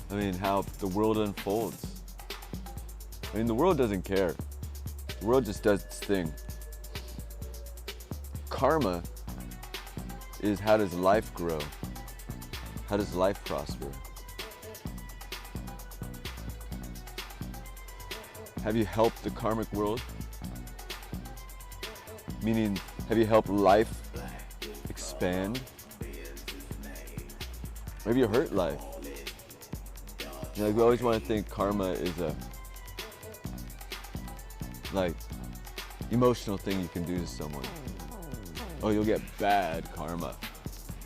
I mean, how the world unfolds. I mean, the world doesn't care. The world just does its thing. Karma is, how does life grow? How does life prosper? Have you helped the karmic world? Meaning, have you helped life expand? Or have you hurt life? Like, we always want to think karma is a emotional thing you can do to someone. Oh, you'll get bad karma.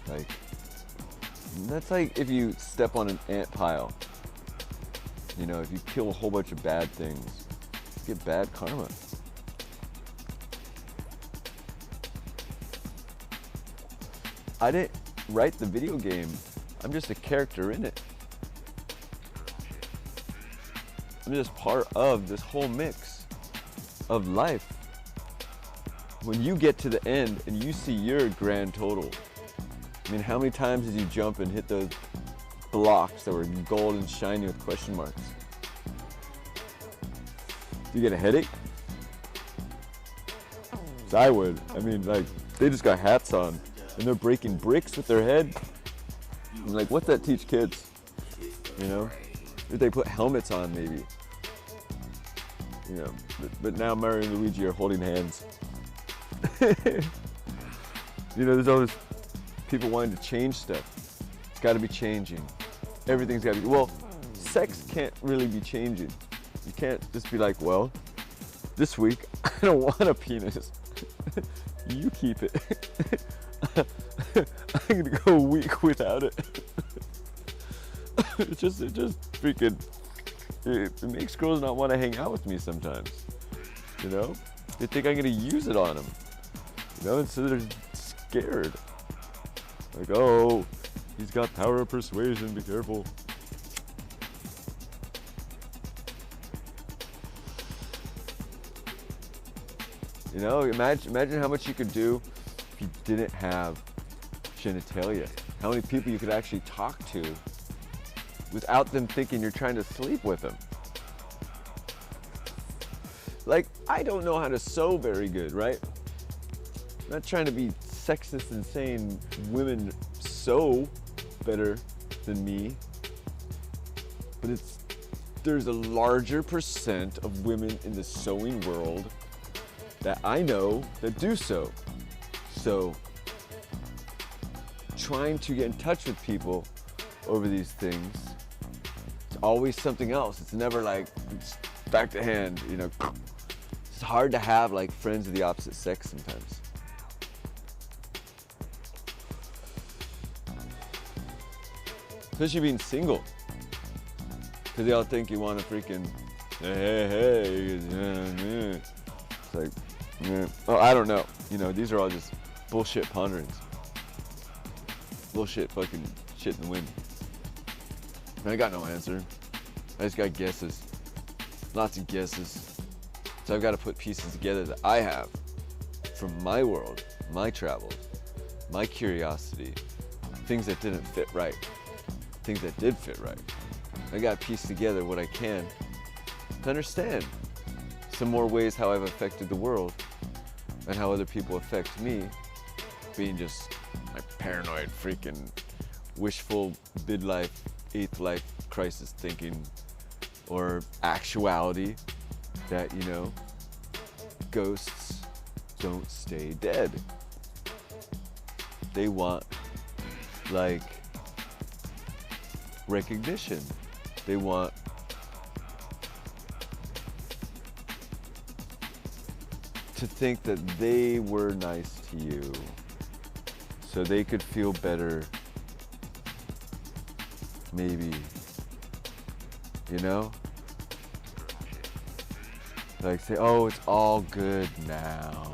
Like, that's like if you step on an ant pile You know, if you kill a whole bunch of bad things, you get bad karma. I didn't write the video game. I'm just a character in it. I'm just part of this whole mix of life. When you get to the end and you see your grand total, I mean, how many times did you jump and hit those blocks that were gold and shiny with question marks? Do you get a headache? 'Cause I would. I mean, like, they just got hats on and they're breaking bricks with their head. I'm like, what's that teach kids? You know? If they put helmets on, maybe. You know, but now Mario and Luigi are holding hands. You know, there's always people wanting to change stuff. It's got to be changing. Everything's got to be. Well, sex can't really be changing. You can't just be like, well, this week I don't want a penis. You keep it. I'm gonna go a week without it. It just freaking. It makes girls not want to hang out with me sometimes. You know, they think I'm gonna use it on them. You know, and so they're scared. Like, oh, he's got power of persuasion, be careful. You know, imagine how much you could do if you didn't have genitalia. How many people you could actually talk to without them thinking you're trying to sleep with them. Like, I don't know how to sew very good, right? I'm not trying to be sexist and saying women sew better than me, but there's a larger percent of women in the sewing world that I know that do so. So, trying to get in touch with people over these things, it's always something else. It's never like, it's back to hand, you know. It's hard to have like friends of the opposite sex sometimes. Especially being single. Because they all think you want to freaking, hey. It's like, oh, I don't know. You know, these are all just bullshit ponderings. Bullshit fucking shit in the wind. I got no answer. I just got guesses. Lots of guesses. So I've got to put pieces together that I have from my world, my travels, my curiosity, things that didn't fit right, things that did fit right. I got to piece together what I can to understand some more ways how I've affected the world and how other people affect me, being just my paranoid freaking wishful midlife, eighth life crisis thinking, or actuality that, you know, ghosts don't stay dead. They want, like, recognition. They want to think that they were nice to you so they could feel better, maybe, you know? Like, say, oh, it's all good now.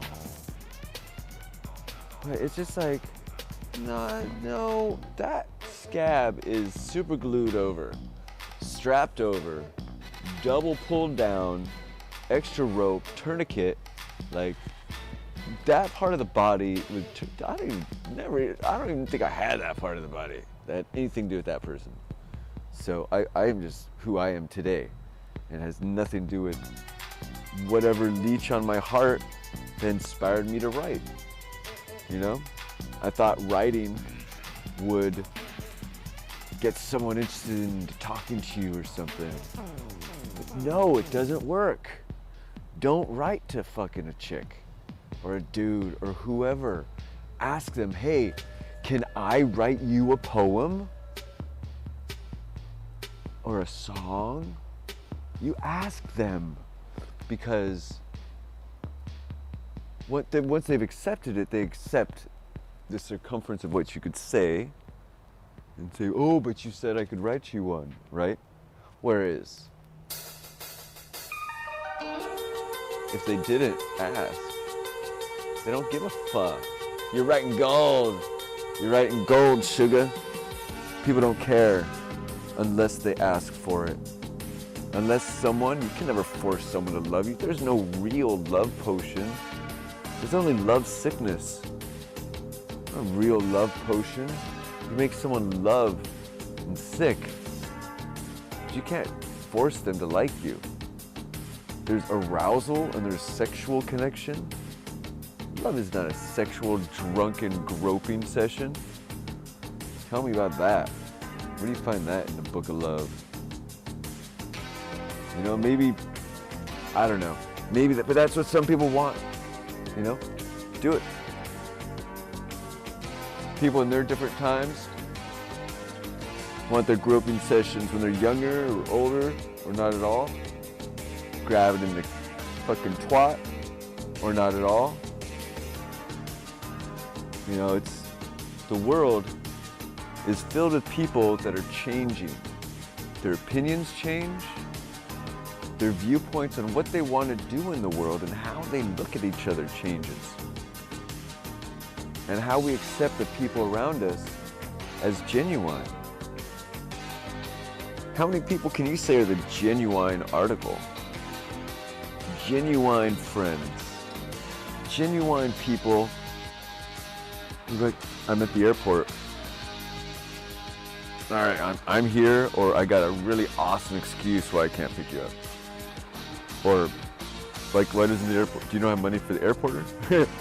But it's just like, no, that scab is super glued over, strapped over, double pulled down, extra rope, tourniquet. Like, that part of the body was, I don't even think I had that part of the body that had anything to do with that person. So I am just who I am today. It has nothing to do with whatever leech on my heart that inspired me to write. You know? I thought writing would get someone interested in talking to you or something. But no, it doesn't work. Don't write to fucking a chick or a dude or whoever. Ask them, hey, can I write you a poem? Or a song? You ask them, because once they've accepted it, they accept the circumference of what you could say and say, oh, but you said I could write you one, right? Whereas, if they didn't ask, they don't give a fuck. You're writing gold. You're writing gold, sugar. People don't care unless they ask for it. Unless someone, you can never force someone to love you. There's no real love potion. There's only love sickness. Not a real love potion. You make someone love and sick. But you can't force them to like you. There's arousal and there's sexual connection. Love is not a sexual, drunken, groping session. Tell me about that. Where do you find that in the book of love? You know, maybe, I don't know. Maybe that, but that's what some people want. You know, do it. People in their different times want their groping sessions when they're younger or older or not at all. Grab it in the fucking twat or not at all. You know, the world is filled with people that are changing. Their opinions change. Their viewpoints on what they want to do in the world and how they look at each other changes. And how we accept the people around us as genuine. How many people can you say are the genuine article? Genuine friends. Genuine people. You're like, I'm at the airport. All right, I'm here, or I got a really awesome excuse why I can't pick you up. Or, like, why doesn't the airport, do you not have money for the airporter?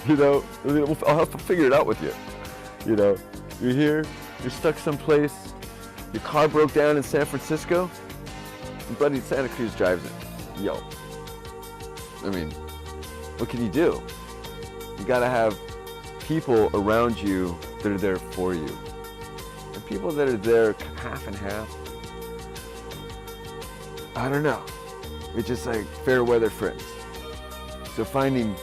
You know, I'll have to figure it out with you. You know, you're here, you're stuck someplace, your car broke down in San Francisco, and buddy Santa Cruz drives it. Yo. I mean, what can you do? You gotta have people around you that are there for you. And people that are there half and half, I don't know. It's just like fair weather friends. So finding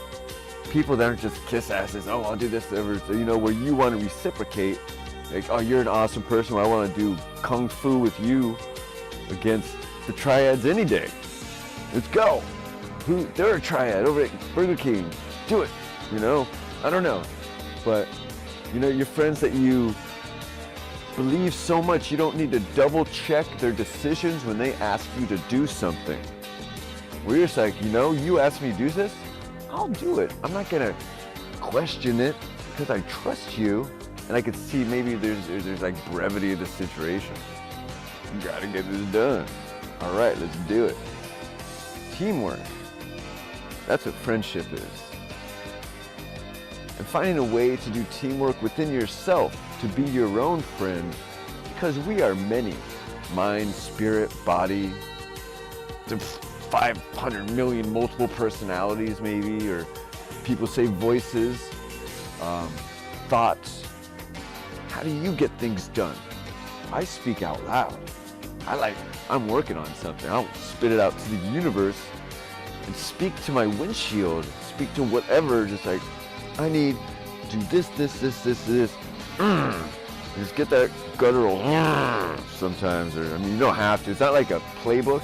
people that aren't just kiss asses, oh, I'll do this, you know, where you want to reciprocate. Like, oh, you're an awesome person, well, I want to do kung fu with you against the triads any day. Let's go. They're a triad over at Burger King. Do it, you know? I don't know. But, you know, your friends that you believe so much you don't need to double check their decisions when they ask you to do something. Where you're just like, you know, you ask me to do this, I'll do it. I'm not gonna question it because I trust you, and I can see maybe there's like brevity of the situation. You gotta get this done. All right, let's do it. Teamwork. That's what friendship is. And finding a way to do teamwork within yourself, to be your own friend, because we are many. Mind, spirit, body, 500 million multiple personalities maybe, or people say voices, thoughts. How do you get things done? I speak out loud. I'm working on something. I'll spit it out to the universe and speak to my windshield, speak to whatever, just like, I need to do this. Just get that guttural sometimes, or, I mean, you don't have to. It's not like a playbook,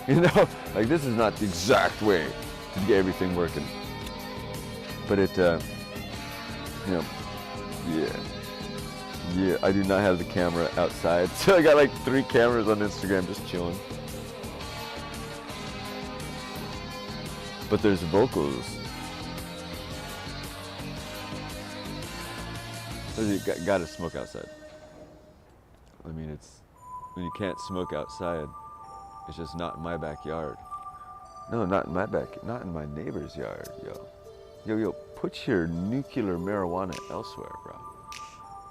you know? Like, this is not the exact way to get everything working. But it, you know, yeah, I do not have the camera outside. So I got like 3 cameras on Instagram just chilling. But there's vocals. You gotta smoke outside. I mean, it's, when you can't smoke outside, it's just not in my backyard. No, not in my not in my neighbor's yard, yo. Yo, put your nuclear marijuana elsewhere, bro.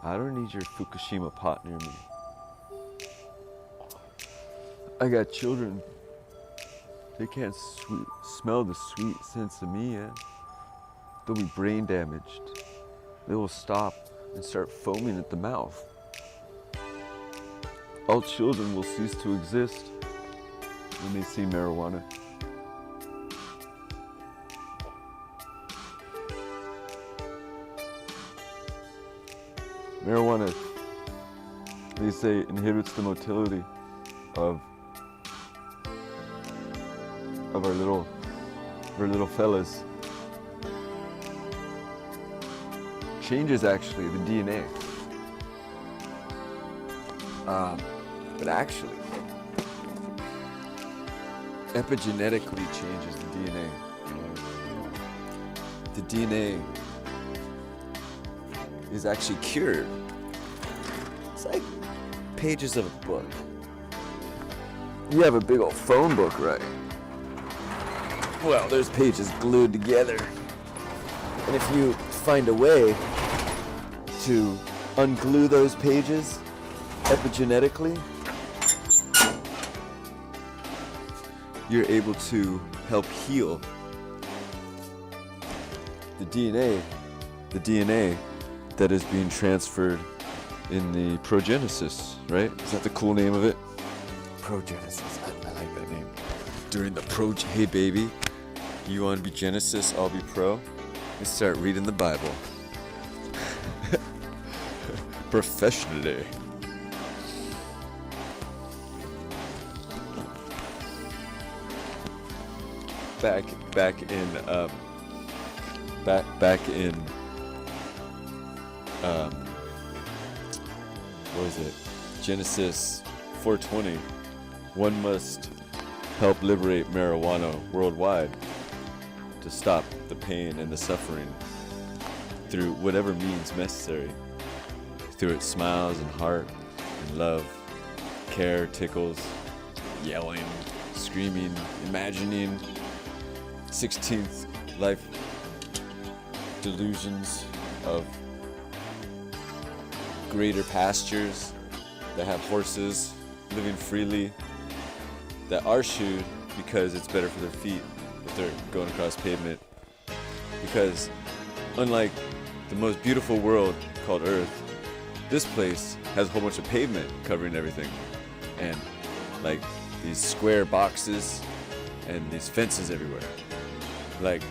I don't need your Fukushima pot near me. I got children. They can't smell the sweet sense of me, yeah. They'll be brain damaged. They will stop and start foaming at the mouth. All children will cease to exist when they see marijuana. Marijuana, they say, inhibits the motility of of our little fellas changes actually the DNA. But actually, epigenetically changes the DNA. The DNA is actually cured. It's like pages of a book. You have a big old phone book, right? Well, there's pages glued together. And if you find a way to unglue those pages epigenetically, you're able to help heal the DNA that is being transferred in the progenesis, right? Is that the cool name of it? Progenesis. I like that name. During the hey baby, you want to be Genesis, I'll be pro. Let's start reading the Bible. Professionally. Back in what was it? Genesis 4:20. One must help liberate marijuana worldwide to stop the pain and the suffering through whatever means necessary. Through its smiles and heart and love, care, tickles, yelling, screaming, imagining, 16th life delusions of greater pastures that have horses living freely, that are shoed because it's better for their feet if they're going across pavement. Because unlike the most beautiful world called Earth, this place has a whole bunch of pavement covering everything, and like these square boxes and these fences everywhere. Like,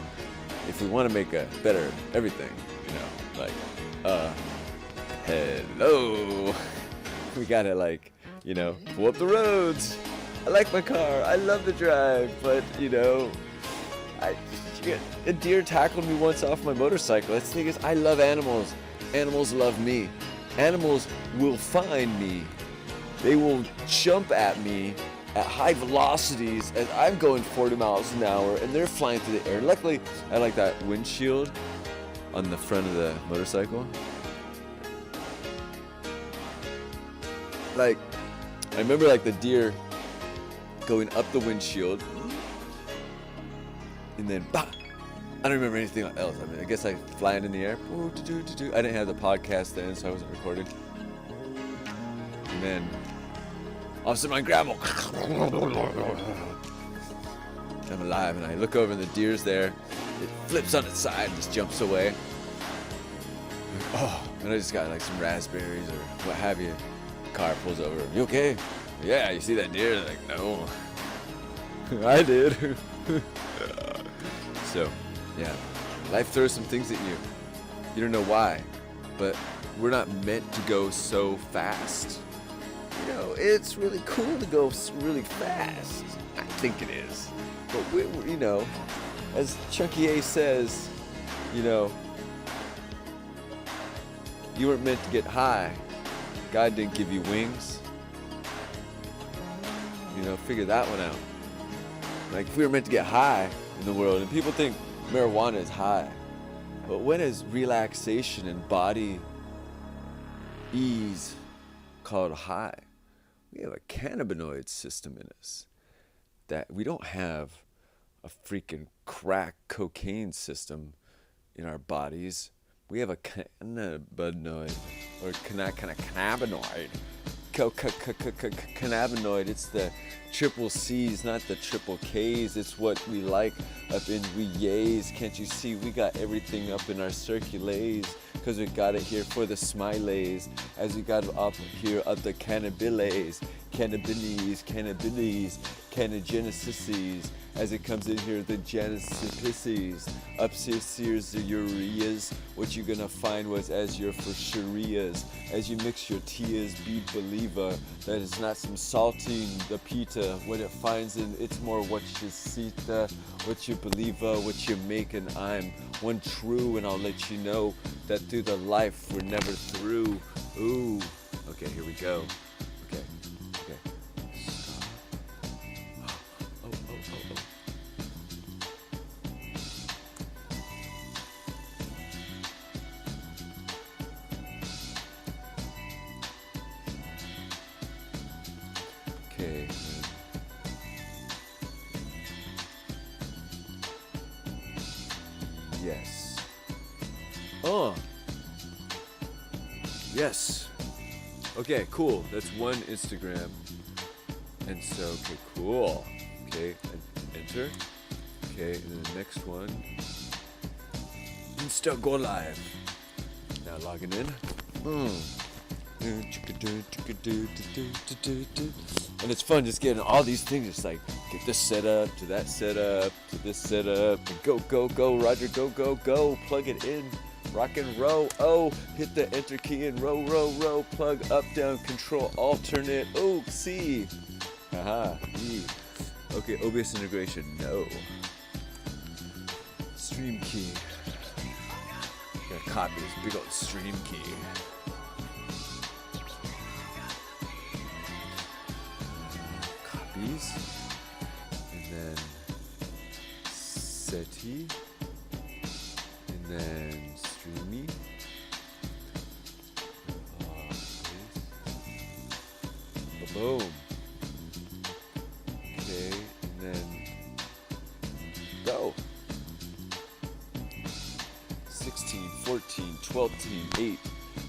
if we want to make a better everything, you know, like, hello, we gotta, like, you know, pull up the roads. I like my car, I love the drive, but, you know, a deer tackled me once off my motorcycle. That's the thing is, I love animals. Animals love me. Animals will find me. They will jump at me at high velocities as I'm going 40 miles an hour and they're flying through the air. Luckily, I like that windshield on the front of the motorcycle. Like, I remember like the deer going up the windshield and then bah! I don't remember anything else. I mean, I guess like flying in the air. I didn't have the podcast then, so I wasn't recording. And then all of a sudden my gravel. I'm alive, and I look over and the deer's there. It flips on its side and just jumps away. Oh, and I just got like some raspberries or what have you. The car pulls over. You okay? Yeah, you see that deer? They're like, no. I did. So, yeah. Life throws some things at you. You don't know why, but we're not meant to go so fast. You know, it's really cool to go really fast. I think it is. But we you know, as Chunky A says, you know, you weren't meant to get high. God didn't give you wings. You know, figure that one out. Like, if we were meant to get high in the world, and people think marijuana is high, but when is relaxation and body ease called high? We have a cannabinoid system in us that we don't have a freaking crack cocaine system in our bodies. We have a cannabinoid or cannabinoid. Cannabinoid. It's the triple C's, not the triple K's. It's what we like up in we yays. Can't you see we got everything up in our circulates? Because we got it here for the smileys. As we got up here of the cannabiles, cannabinies, cannagenesis. As it comes in here, the Janicipices, upstairs the ureas. What you gonna find was as your for sharias. As you mix your tears, be believer that it's not some salting the pita. What it finds in, it's more what you see, what you believe, what you're making. I'm one true, and I'll let you know that through the life we're never through. Ooh. Okay, here we go. Okay. Stop. Oh. Okay. Yes. Yes. Okay, cool. That's one Instagram. And so, okay, cool. Okay, and enter. Okay, and then the next one. Insta go live. Now logging in. And it's fun just getting all these things. Just like get this set up to that setup to this setup. Go, Roger, go. Plug it in. Rock and roll. Oh, hit the enter key and row. Plug up, down, control, alternate. Oh, C. Haha. E. Okay, OBS integration. No. Stream key. Gotta copy this big old stream key. Copies. And then SETI. And then streamy. Boom. Okay, and then go. 16, 14, 12, 8.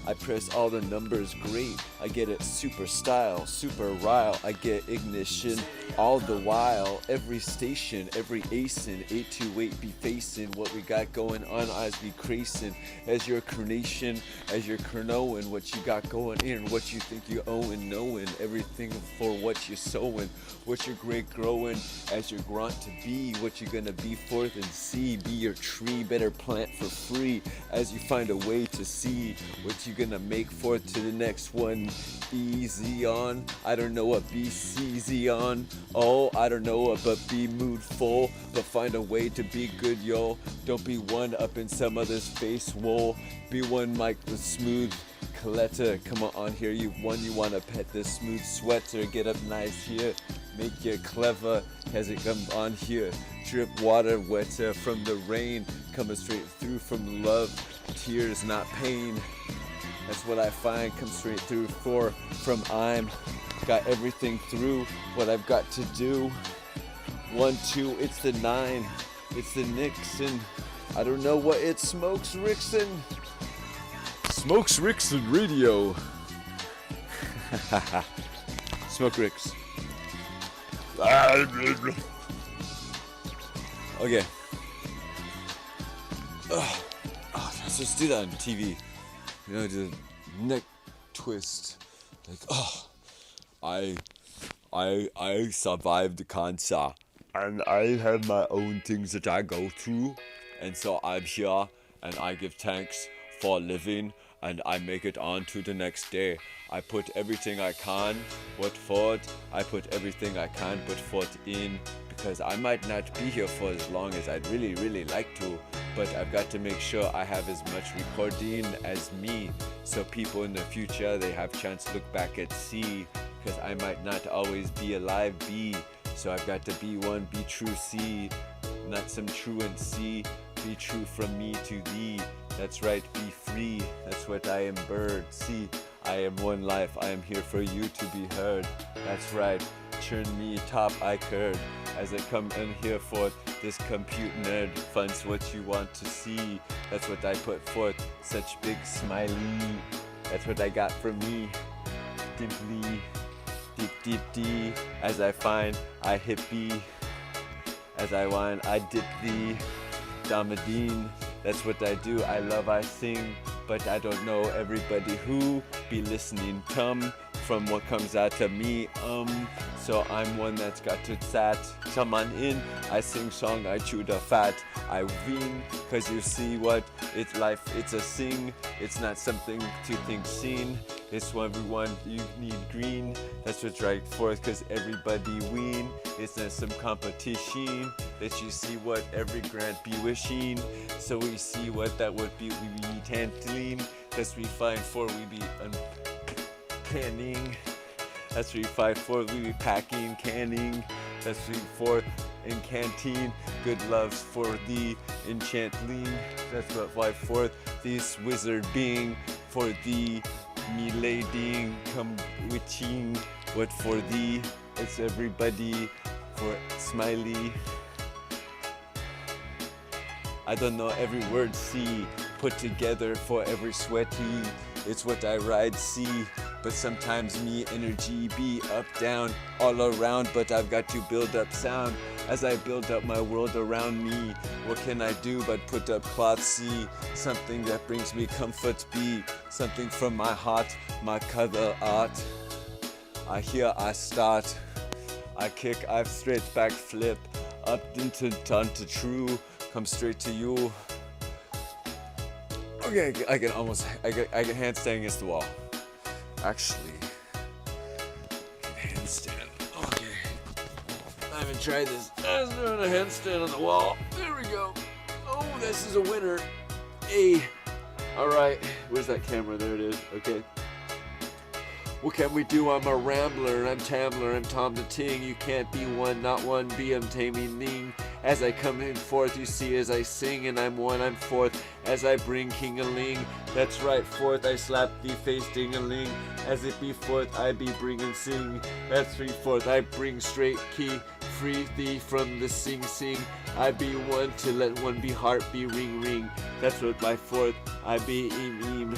I press all the numbers, great. I get it super style, super rile. I get ignition all the while. Every station, every acing, 828 be facing what we got going on as we creasing. As your carnation, as your knowing what you got going in, what you think you owe and knowing everything for what you're sowing, what you're great growing, as you're grunt to be, what you're gonna be forth and see. Be your tree, better plant for free. As you find a way to see what you're gonna make forth to the next one. Easy on, I don't know what BCZ on. Oh, I don't know what but be moodful, but find a way to be good, yo. Don't be one up in some other's face, whoa. Be one like the smooth Coletta. Come on here, you've won, you wanna pet this smooth sweater. Get up nice here, make you clever as it come on here. Drip water wetter from the rain, coming straight through from love. Tears, not pain. That's what I find comes straight through from I'm got everything through what I've got to do. 1, 2, it's the 9, it's the Nixon. I don't know what it smokes, Rickson. Smokes Rickson Radio. Smoke Ricks. Okay. Let's just do that on TV. You know, the neck twist. Like, I survived the cancer, and I have my own things that I go through, and so I'm here, and I give thanks for living, and I make it on to the next day. I put everything I can put forth. I put everything I can put forth in, because I might not be here for as long as I'd really like to, but I've got to make sure I have as much recording as me, so people in the future, they have chance to look back and see, because I might not always be alive, so I've got to be one, be true, see, not some truant, see, be true from me to thee. That's right, be free, that's what I am, bird, see, I am one life, I am here for you to be heard. That's right, churn me top I curd, as I come in here for this compute nerd, funds what you want to see. That's what I put forth, such big smiley, that's what I got from me, dimply, deep, as I find, I hippie, as I whine, I dip thee, Damadine, that's what I do, I love, I sing, but I don't know everybody who be listening, come from what comes out to me. So I'm one that's got to sat. Come on in, I sing song, I chew the fat. I win, cause you see what, it's life, it's a sing. It's not something to think seen. It's everyone, you need green. That's what's right forth, cause everybody win. It's not some competition that you see what every grant be wishing. So we see what that would be, we be tantling. Cause we find for we be canning. That's 3, 5, 4. We be packing, canning. That's 3, 4 in canteen. Good loves for thee, enchantling. That's what 5, 4. This wizard being for thee, me lading, come witching. What for thee? It's everybody for smiley. I don't know every word see put together for every sweaty. It's what I ride see, but sometimes me energy be up down all around, but I've got to build up sound as I build up my world around me. What can I do but put up cloth see, something that brings me comfort be, something from my heart, my color art. I hear I start, I kick, I straight back flip, up into down to true, come straight to you. Okay, I can handstand against the wall. Actually, I can handstand. Okay, I haven't tried this. I was doing a handstand on the wall. There we go. Oh, this is a winner. Hey, all right. Where's that camera? There it is. Okay. What can we do? I'm a rambler, I'm Tamler, I'm Tom the Ting. You can't be one, not one, be I'm taming Ning. As I come in forth, you see as I sing, and I'm one, I'm fourth, as I bring king-a-ling. That's right, forth, I slap thee face ding-a-ling. As it be forth, I be bring and sing. That's 3, 4, I bring straight key, free thee from the sing-sing. I be one to let one be heart be ring-ring. That's what by forth, I be im-im.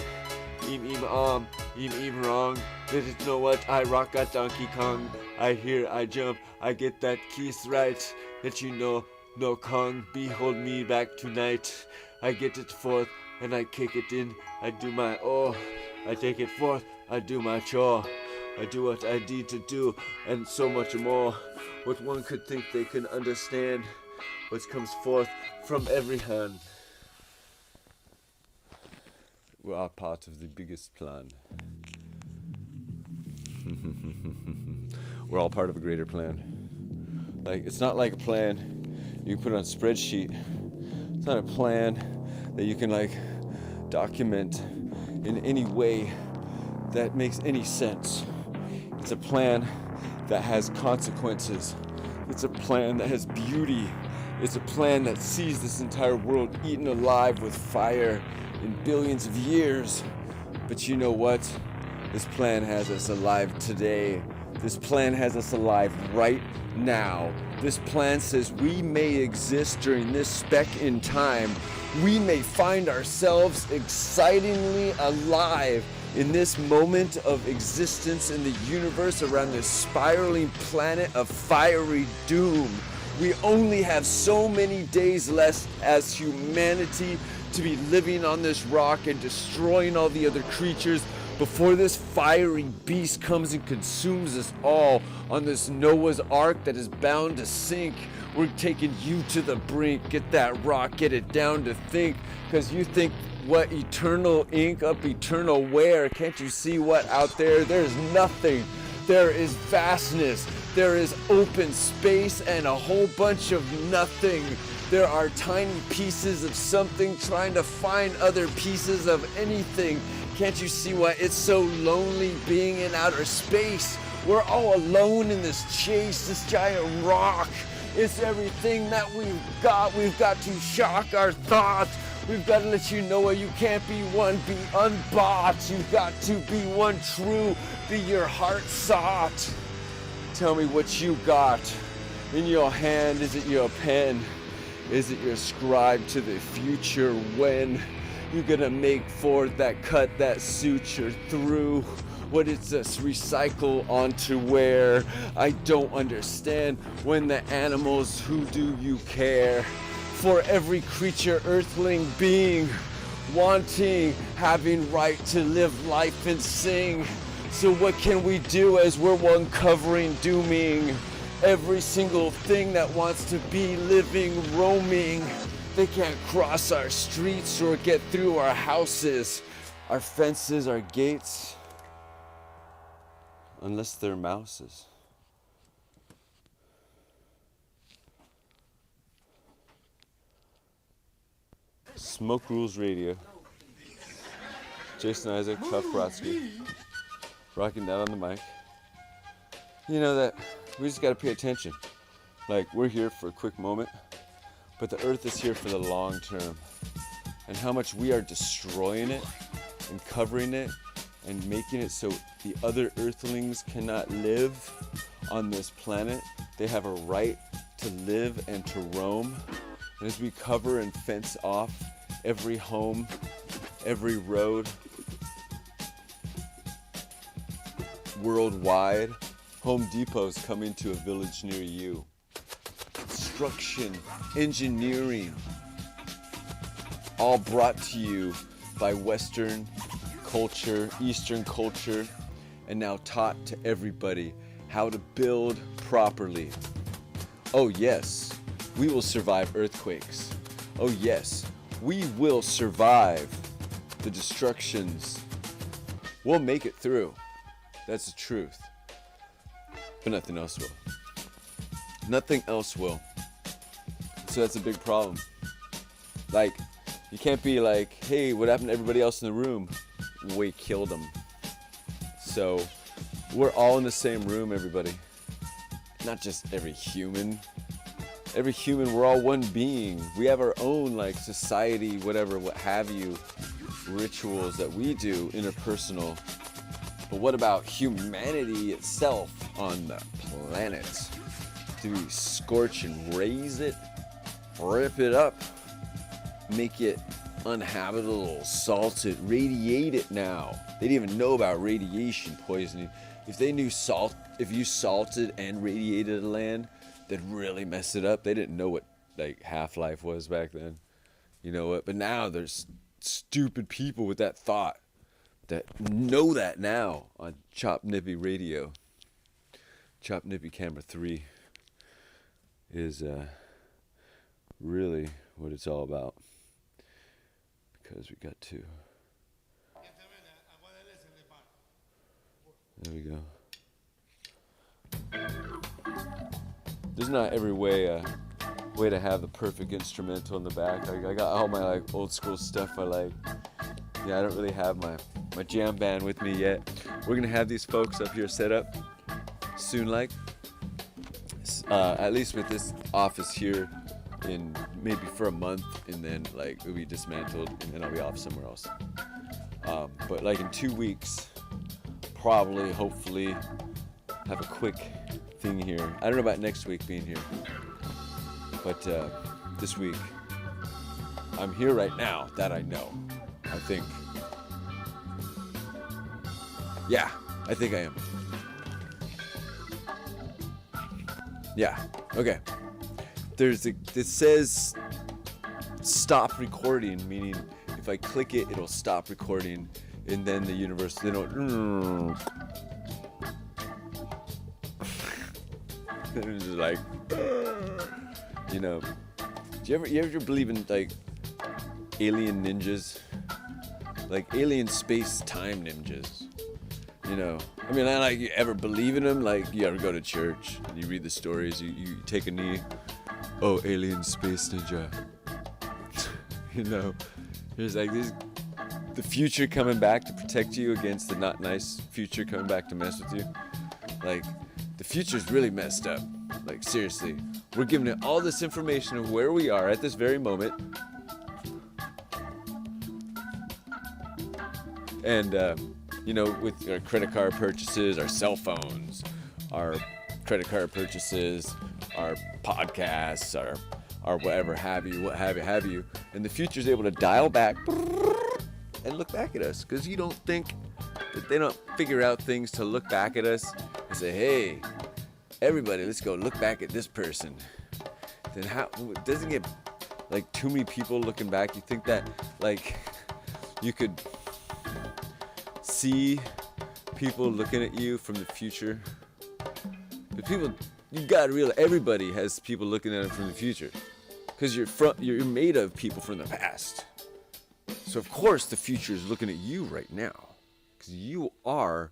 Im wrong. Did you know what? I rock at Donkey Kong. I hear, I jump, I get that keys right. That you know, no Kong, behold me back tonight. I get it forth, and I kick it in. I do my I take it forth, I do my chore. I do what I need to do, and so much more. What one could think they can understand. What comes forth from every hand. We are part of the biggest plan. We're all part of a greater plan. Like, it's not like a plan you can put on a spreadsheet. It's not a plan that you can like document in any way that makes any sense. It's a plan that has consequences. It's a plan that has beauty. It's a plan that sees this entire world eaten alive with fire in billions of years. But you know what? This plan has us alive today. This plan has us alive right now. This plan says we may exist during this speck in time. We may find ourselves excitingly alive in this moment of existence in the universe around this spiraling planet of fiery doom. We only have so many days left as humanity to be living on this rock and destroying all the other creatures before this fiery beast comes and consumes us all on this Noah's Ark that is bound to sink. We're taking you to the brink. Get that rock, get it down to think, because you think what eternal ink up eternal where? Can't you see what out there? There's nothing. There is vastness. There is open space and a whole bunch of nothing. There are tiny pieces of something trying to find other pieces of anything. Can't you see why it's so lonely being in outer space? We're all alone in this chase, this giant rock. It's everything that we've got. We've got to shock our thoughts. We've got to let you know you can't be one, be unbought. You've got to be one true, be your heart sought. Tell me what you got in your hand. Is it your pen? Is it your scribe to the future? When you're gonna make forth that cut, that suture through what it's us recycle onto where? I don't understand. When the animals, who do you care? For every creature, earthling being, wanting, having right to live life and sing. So what can we do as we're uncovering, dooming every single thing that wants to be living, roaming? They can't cross our streets or get through our houses, our fences, our gates, unless they're mouses. Smoke Rules Radio. Jason Isaac, Puff Brodsky, rocking that on the mic. You know that we just gotta pay attention. Like, we're here for a quick moment, but the earth is here for the long term. And how much we are destroying it and covering it and making it so the other earthlings cannot live on this planet. They have a right to live and to roam. And as we cover and fence off every home, every road, worldwide, Home Depot's coming to a village near you. Construction, engineering, all brought to you by Western culture, Eastern culture, and now taught to everybody how to build properly. Oh yes, we will survive earthquakes. Oh yes, we will survive the destructions. We'll make it through. That's the truth. But nothing else will. Nothing else will. So that's a big problem. Like, you can't be like, hey, what happened to everybody else in the room? We killed them. So we're all in the same room, everybody. Not just every human. Every human, we're all one being. We have our own, like, society, whatever, what have you, rituals that we do, interpersonal. But what about humanity itself on the planet? Do we scorch and raise it? Rip it up? Make it uninhabitable, salt it, radiate it now. They didn't even know about radiation poisoning. If they knew if you salted and radiated a land, they'd really mess it up. They didn't know what, like, half-life was back then. You know what? But now there's stupid people with that thought that know that now on Chop Nippy Radio. Chop Nippy Camera 3 is really what it's all about. Because we got to. There we go. There's not every way to have the perfect instrumental in the back. I got all my, like, old school stuff I like. Yeah, I don't really have my jam band with me yet. We're gonna have these folks up here set up soon, like, at least with this office here, in maybe for a month, and then, like, it'll be dismantled, and then I'll be off somewhere else. But, like, in 2 weeks, probably, hopefully, have a quick thing here. I don't know about next week being here, but this week, I'm here right now. That I know. I think. Yeah, I think I am. Yeah, okay. It says stop recording, meaning if I click it, it'll stop recording, and then the universe, they don't. It's just like, you know. Do you ever believe in, like, alien ninjas? Like alien space-time ninjas. You know, I mean, like, you ever believe in them? Like, you ever go to church and you read the stories, you take a knee. Oh, alien space ninja. You know, there's like this, the future coming back to protect you against the not nice future coming back to mess with you. Like, the future's really messed up. Like, seriously, we're giving it all this information of where we are at this very moment. And, you know, with our credit card purchases, our cell phones, our credit card purchases, our podcasts, our whatever have you, and the future's able to dial back and look back at us, because you don't think that they don't figure out things to look back at us and say, hey, everybody, let's go look back at this person. Then how, it doesn't get, like, too many people looking back. You think that, like, you could see people looking at you from the future. But people, you gotta realize everybody has people looking at them from the future, because you're made of people from the past. So of course the future is looking at you right now, because you are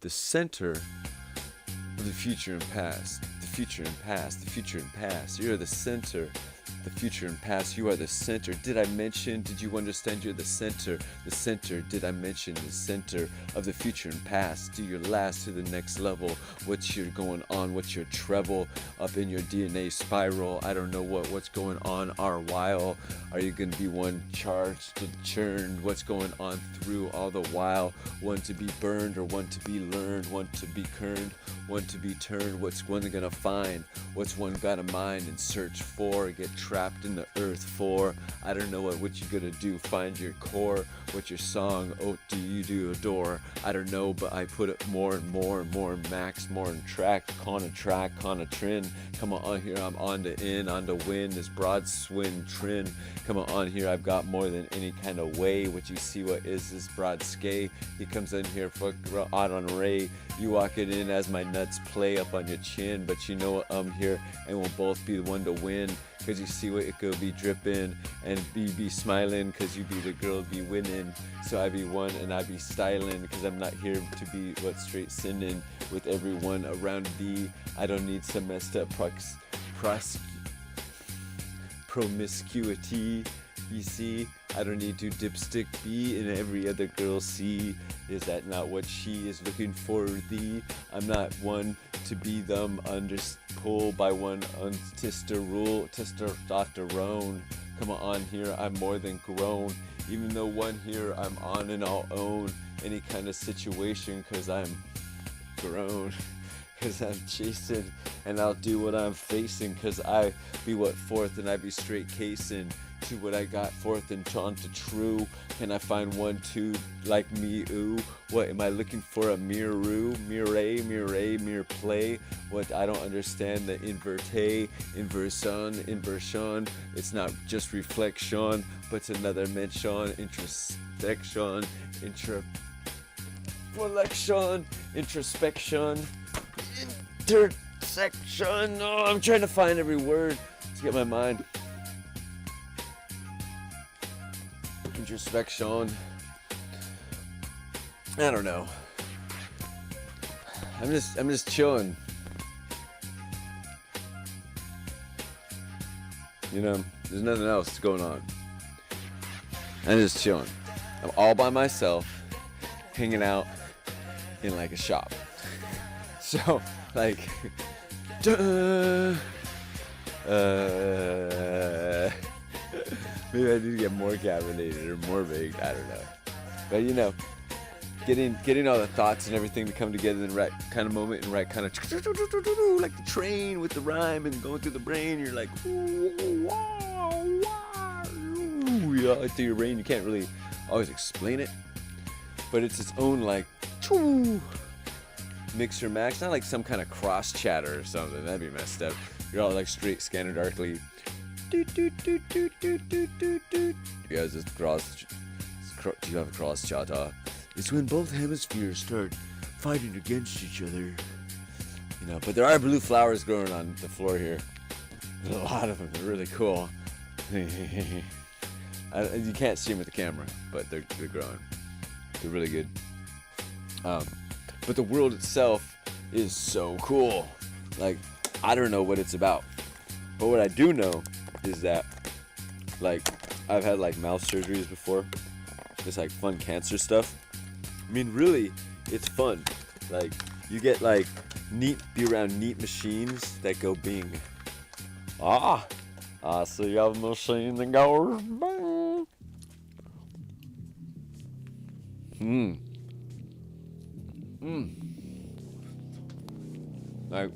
the center of the future and past. The future and past. The future and past. You're the center. The future and past. You are the center. Did I mention? Did you understand? You're the center. The center. Did I mention the center of the future and past? Do your last to the next level. What's your going on? What's your treble up in your DNA spiral? I don't know what's going on. Our while. Are you gonna be one charged to churned? What's going on through all the while? One to be burned or one to be learned? One to be kerned? One to be turned? What's one gonna find? What's one gotta mind and search for? Get trapped in the earth for? I don't know what you gonna do. Find your core. What's your song? Oh, do you adore? I don't know, but I put it more and more and more max, more in track, con a trend. Come on here, I'm on to win this broad swing trend. Come on here, I've got more than any kind of way. What you see, what is this broad skate? He comes in here, fuck out on Ray. You walk it in as my nuts play up on your chin, but you know what, I'm here and we'll both be the one to win. Cause you see what it could be dripping and be smiling, cause you be the girl be winning. So I be one and I be styling, cause I'm not here to be what straight sinning with everyone around thee. I don't need some messed up promiscuity. You see, I don't need to dipstick be in every other girl see. Is that not what she is looking for thee? I'm not one to be them pulled by one testosterone. Come on here, I'm more than grown. Even though one here, I'm on and I'll own any kind of situation, cause I'm grown. Cause I'm chasing and I'll do what I'm facing, cause I be what forth and I be straight casing to what I got forth and on to true. Can I find one too like me? Ooh, what am I looking for? A mirror play? What I don't understand, the inversion. It's not just reflection, but it's another mention, introspection, introspection, intersection. Oh, I'm trying to find every word to get my mind. Introspection. I don't know. I'm just chilling. You know, there's nothing else going on. I'm just chilling. I'm all by myself, hanging out in like a shop. So, like, maybe I need to get more caffeinated or more baked. I don't know. But you know, getting all the thoughts and everything to come together in the right kind of moment and right kind of like the train with the rhyme and going through the brain. You're like, yeah, through your brain. You can't really always explain it, but it's its own like mixer max. Not like some kind of cross chatter or something. That'd be messed up. You're all like straight scanner darkly. You guys just do you have a cross chatter? It's when both hemispheres start fighting against each other. You know, but there are blue flowers growing on the floor here. There's a lot of them. They're really cool. You can't see them with the camera, but they're growing. They're really good. But the world itself is so cool. Like, I don't know what it's about, but what I do know is that, like, I've had like mouth surgeries before. Just like fun cancer stuff. I mean, really, it's fun. Like, you get like be around neat machines that go bing. I see a machine that goes bing. Like,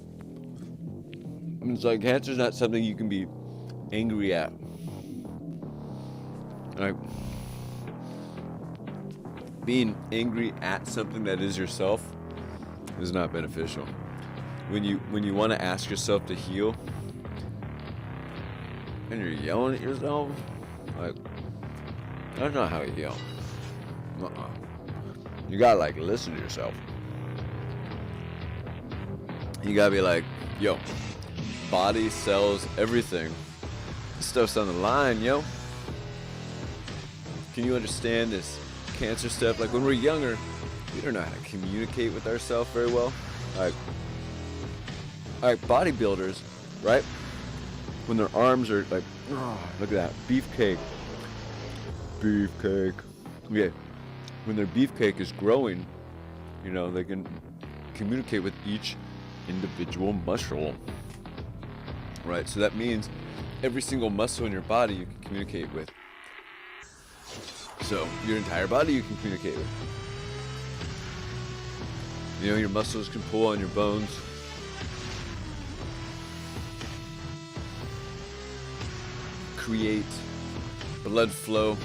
it's like cancer's not something you can be angry at. Like, being angry at something that is yourself is not beneficial. When you want to ask yourself to heal and you're yelling at yourself, like, that's not how you heal. You gotta like listen to yourself. You gotta be like, yo, body, cells, everything. This stuff's on the line, yo. Can you understand this cancer stuff? Like when we're younger, we don't know how to communicate with ourselves very well. Like bodybuilders, right? When their arms are like, oh, look at that, beefcake. Yeah, when their beefcake is growing, you know, they can communicate with each individual muscle, right? So that means every single muscle in your body you can communicate with. So your entire body you can communicate with. You know, your muscles can pull on your bones. Create blood flow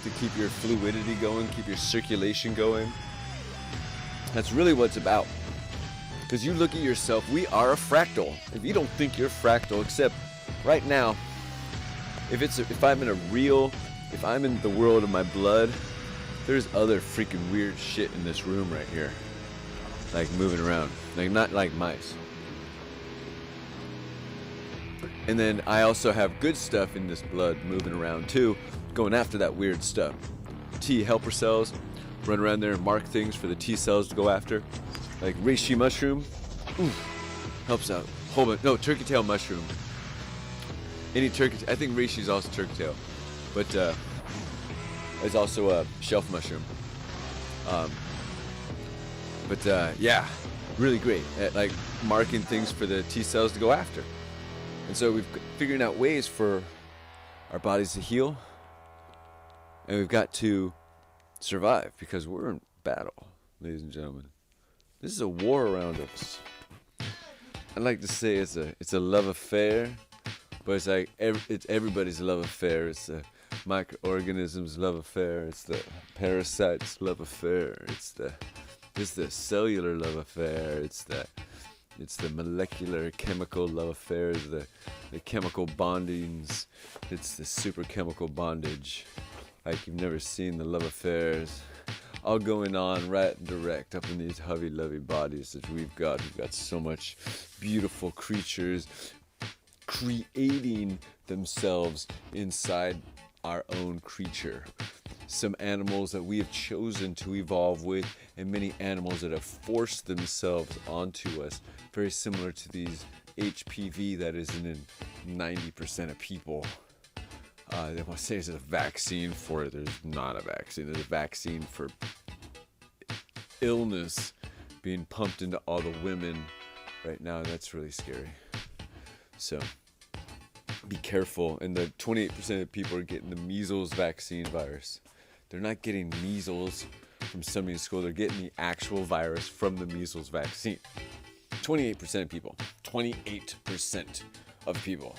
to keep your fluidity going, keep your circulation going. That's really what it's about. Because you look at yourself, we are a fractal. If you don't think you're fractal, except right now, if I'm in the world of my blood, there's other freaking weird shit in this room right here. Like moving around. Like not like mice. And then I also have good stuff in this blood moving around too, going after that weird stuff. T helper cells run around there and mark things for the T cells to go after. Like reishi mushroom, helps out. Whole bunch. No, turkey tail mushroom. Any turkey, I think reishi is also turkey tail, but it's also a shelf mushroom. Yeah, really great at like marking things for the T cells to go after. And so we've figuring out ways for our bodies to heal, and we've got to survive because we're in battle, ladies and gentlemen. This is a war around us. I like to say it's a love affair, but it's like it's everybody's love affair. It's the microorganisms' love affair. It's the parasites' love affair. It's the cellular love affair. It's the molecular chemical love affairs, the chemical bondings. It's the super chemical bondage. Like you've never seen the love affairs. All going on right and direct up in these lovey bodies that we've got. We've got so much beautiful creatures creating themselves inside our own creature. Some animals that we have chosen to evolve with, and many animals that have forced themselves onto us, very similar to these HPV that is in 90% of people. They want to say there's a vaccine for it. There's not a vaccine. There's a vaccine for illness being pumped into all the women right now. That's really scary. So be careful. And the 28% of people are getting the measles vaccine virus. They're not getting measles from somebody in school. They're getting the actual virus from the measles vaccine. 28% of people. 28% of people.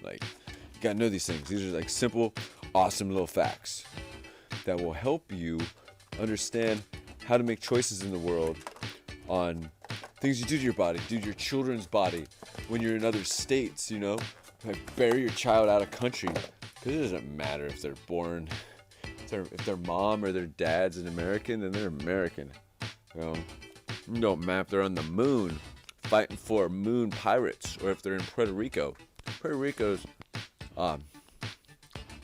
Like, you gotta know these things. These are like simple, awesome little facts that will help you understand how to make choices in the world on things you do to your body, do to your children's body when you're in other states, you know? Like bury your child out of country. Because it doesn't matter if they're born, if their mom or their dad's an American, then they're American. You know? It don't matter if they're on the moon fighting for moon pirates or if they're in Puerto Rico. Puerto Rico's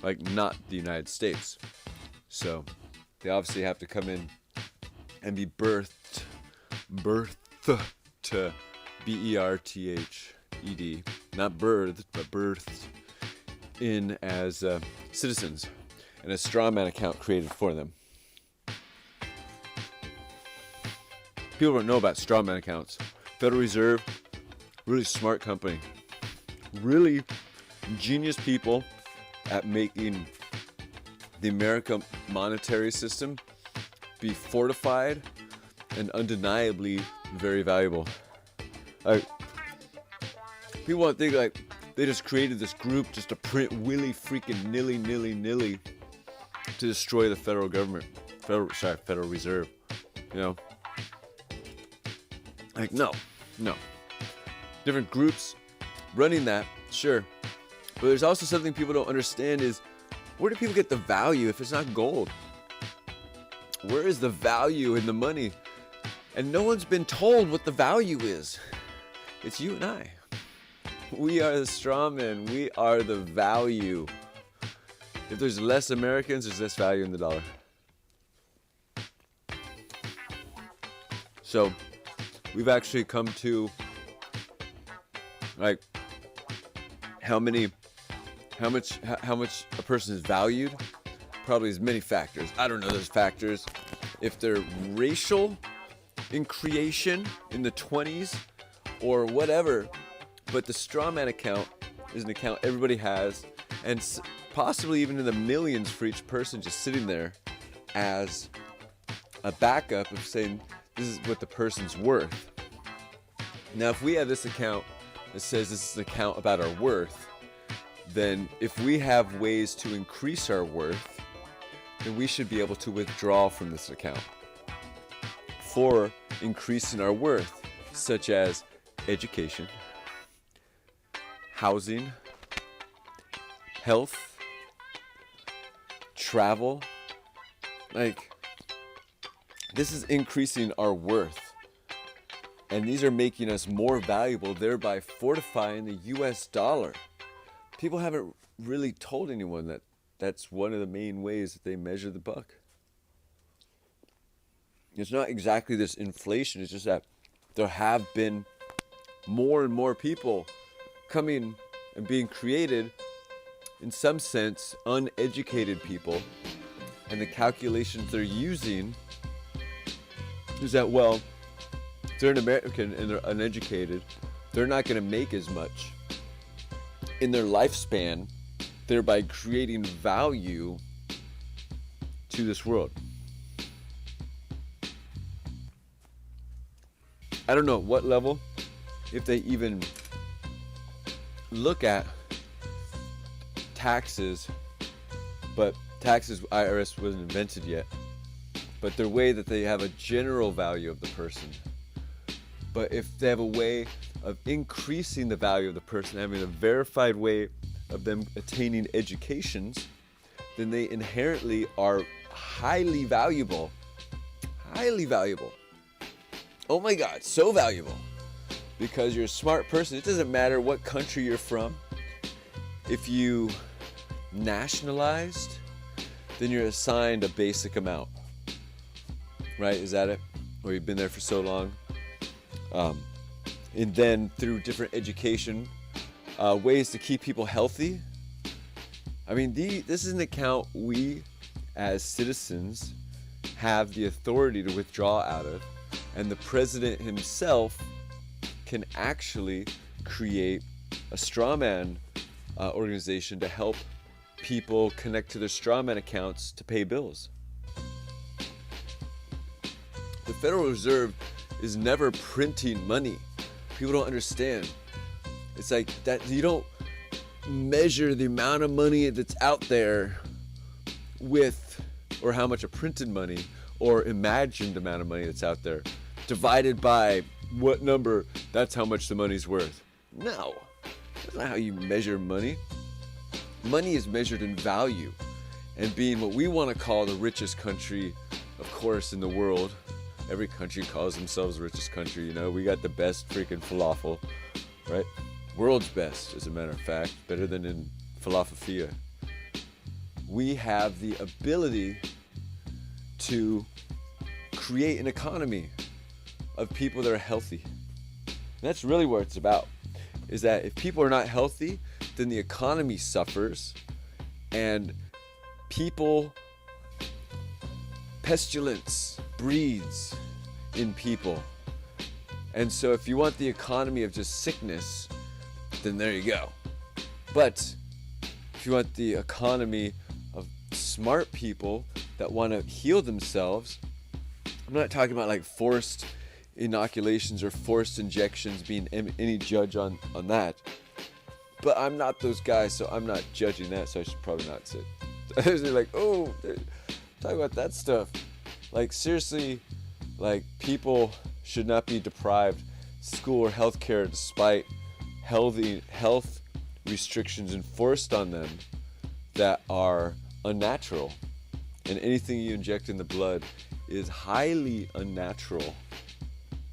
like not the United States, so they obviously have to come in and be birthed to B-E-R-T-H-E-D, not birthed, but birthed in as citizens, and a strawman account created for them. People don't know about strawman accounts. Federal Reserve, really smart company, really genius people at making the American monetary system be fortified and undeniably very valuable. Like, people want to think like they just created this group just to print willy freaking nilly to destroy the federal government, Federal Reserve. You know, like no. Different groups running that, sure. But there's also something people don't understand is, where do people get the value if it's not gold? Where is the value in the money? And no one's been told what the value is. It's you and I. We are the straw men. We are the value. If there's less Americans, there's less value in the dollar. So we've actually come to like how much a person is valued. Probably as many factors. I don't know those factors. If they're racial in creation in the 20s or whatever, but the straw man account is an account everybody has, and possibly even in the millions for each person just sitting there as a backup of saying this is what the person's worth. Now, if we have this account that says this is an account about our worth, then if we have ways to increase our worth, then we should be able to withdraw from this account for increasing our worth, such as education, housing, health, travel. Like, this is increasing our worth. And these are making us more valuable, thereby fortifying the US dollar. People haven't really told anyone that that's one of the main ways that they measure the buck. It's not exactly this inflation, it's just that there have been more and more people coming and being created, in some sense, uneducated people. And the calculations they're using is that, well, if they're an American and they're uneducated, they're not going to make as much in their lifespan, thereby creating value to this world. I don't know at what level, if they even look at taxes, but taxes, IRS wasn't invented yet, but their way that they have a general value of the person. But if they have a way of increasing the value of the person, having a verified way of them attaining educations, then they inherently are highly valuable. Highly valuable. Oh my God, so valuable. Because you're a smart person. It doesn't matter what country you're from. If you nationalized, then you're assigned a basic amount. Right? Is that it? Or you've been there for so long. And then through different education, ways to keep people healthy. I mean, this is an account we as citizens have the authority to withdraw out of. And the president himself can actually create a strawman organization to help people connect to their strawman accounts to pay bills. The Federal Reserve is never printing money. People don't understand. It's like that you don't measure the amount of money that's out there with, or how much of printed money or imagined amount of money that's out there divided by what number, that's how much the money's worth. No, that's not how you measure money. Money is measured in value, and being what we want to call the richest country, of course, in the world. Every country calls themselves the richest country, you know. We got the best freaking falafel, right? World's best, as a matter of fact, better than in Philadelphia. We have the ability to create an economy of people that are healthy. And that's really what it's about, is that if people are not healthy, then the economy suffers, and pestilence breeds in people. And so if you want the economy of just sickness, then there you go. But if you want the economy of smart people that want to heal themselves, I'm not talking about like forced inoculations or forced injections, being any judge on that. But I'm not those guys, so I'm not judging that, so I should probably not say. They're like, oh, talk about that stuff. Like, seriously, like, people should not be deprived school or health care despite health restrictions enforced on them that are unnatural. And anything you inject in the blood is highly unnatural.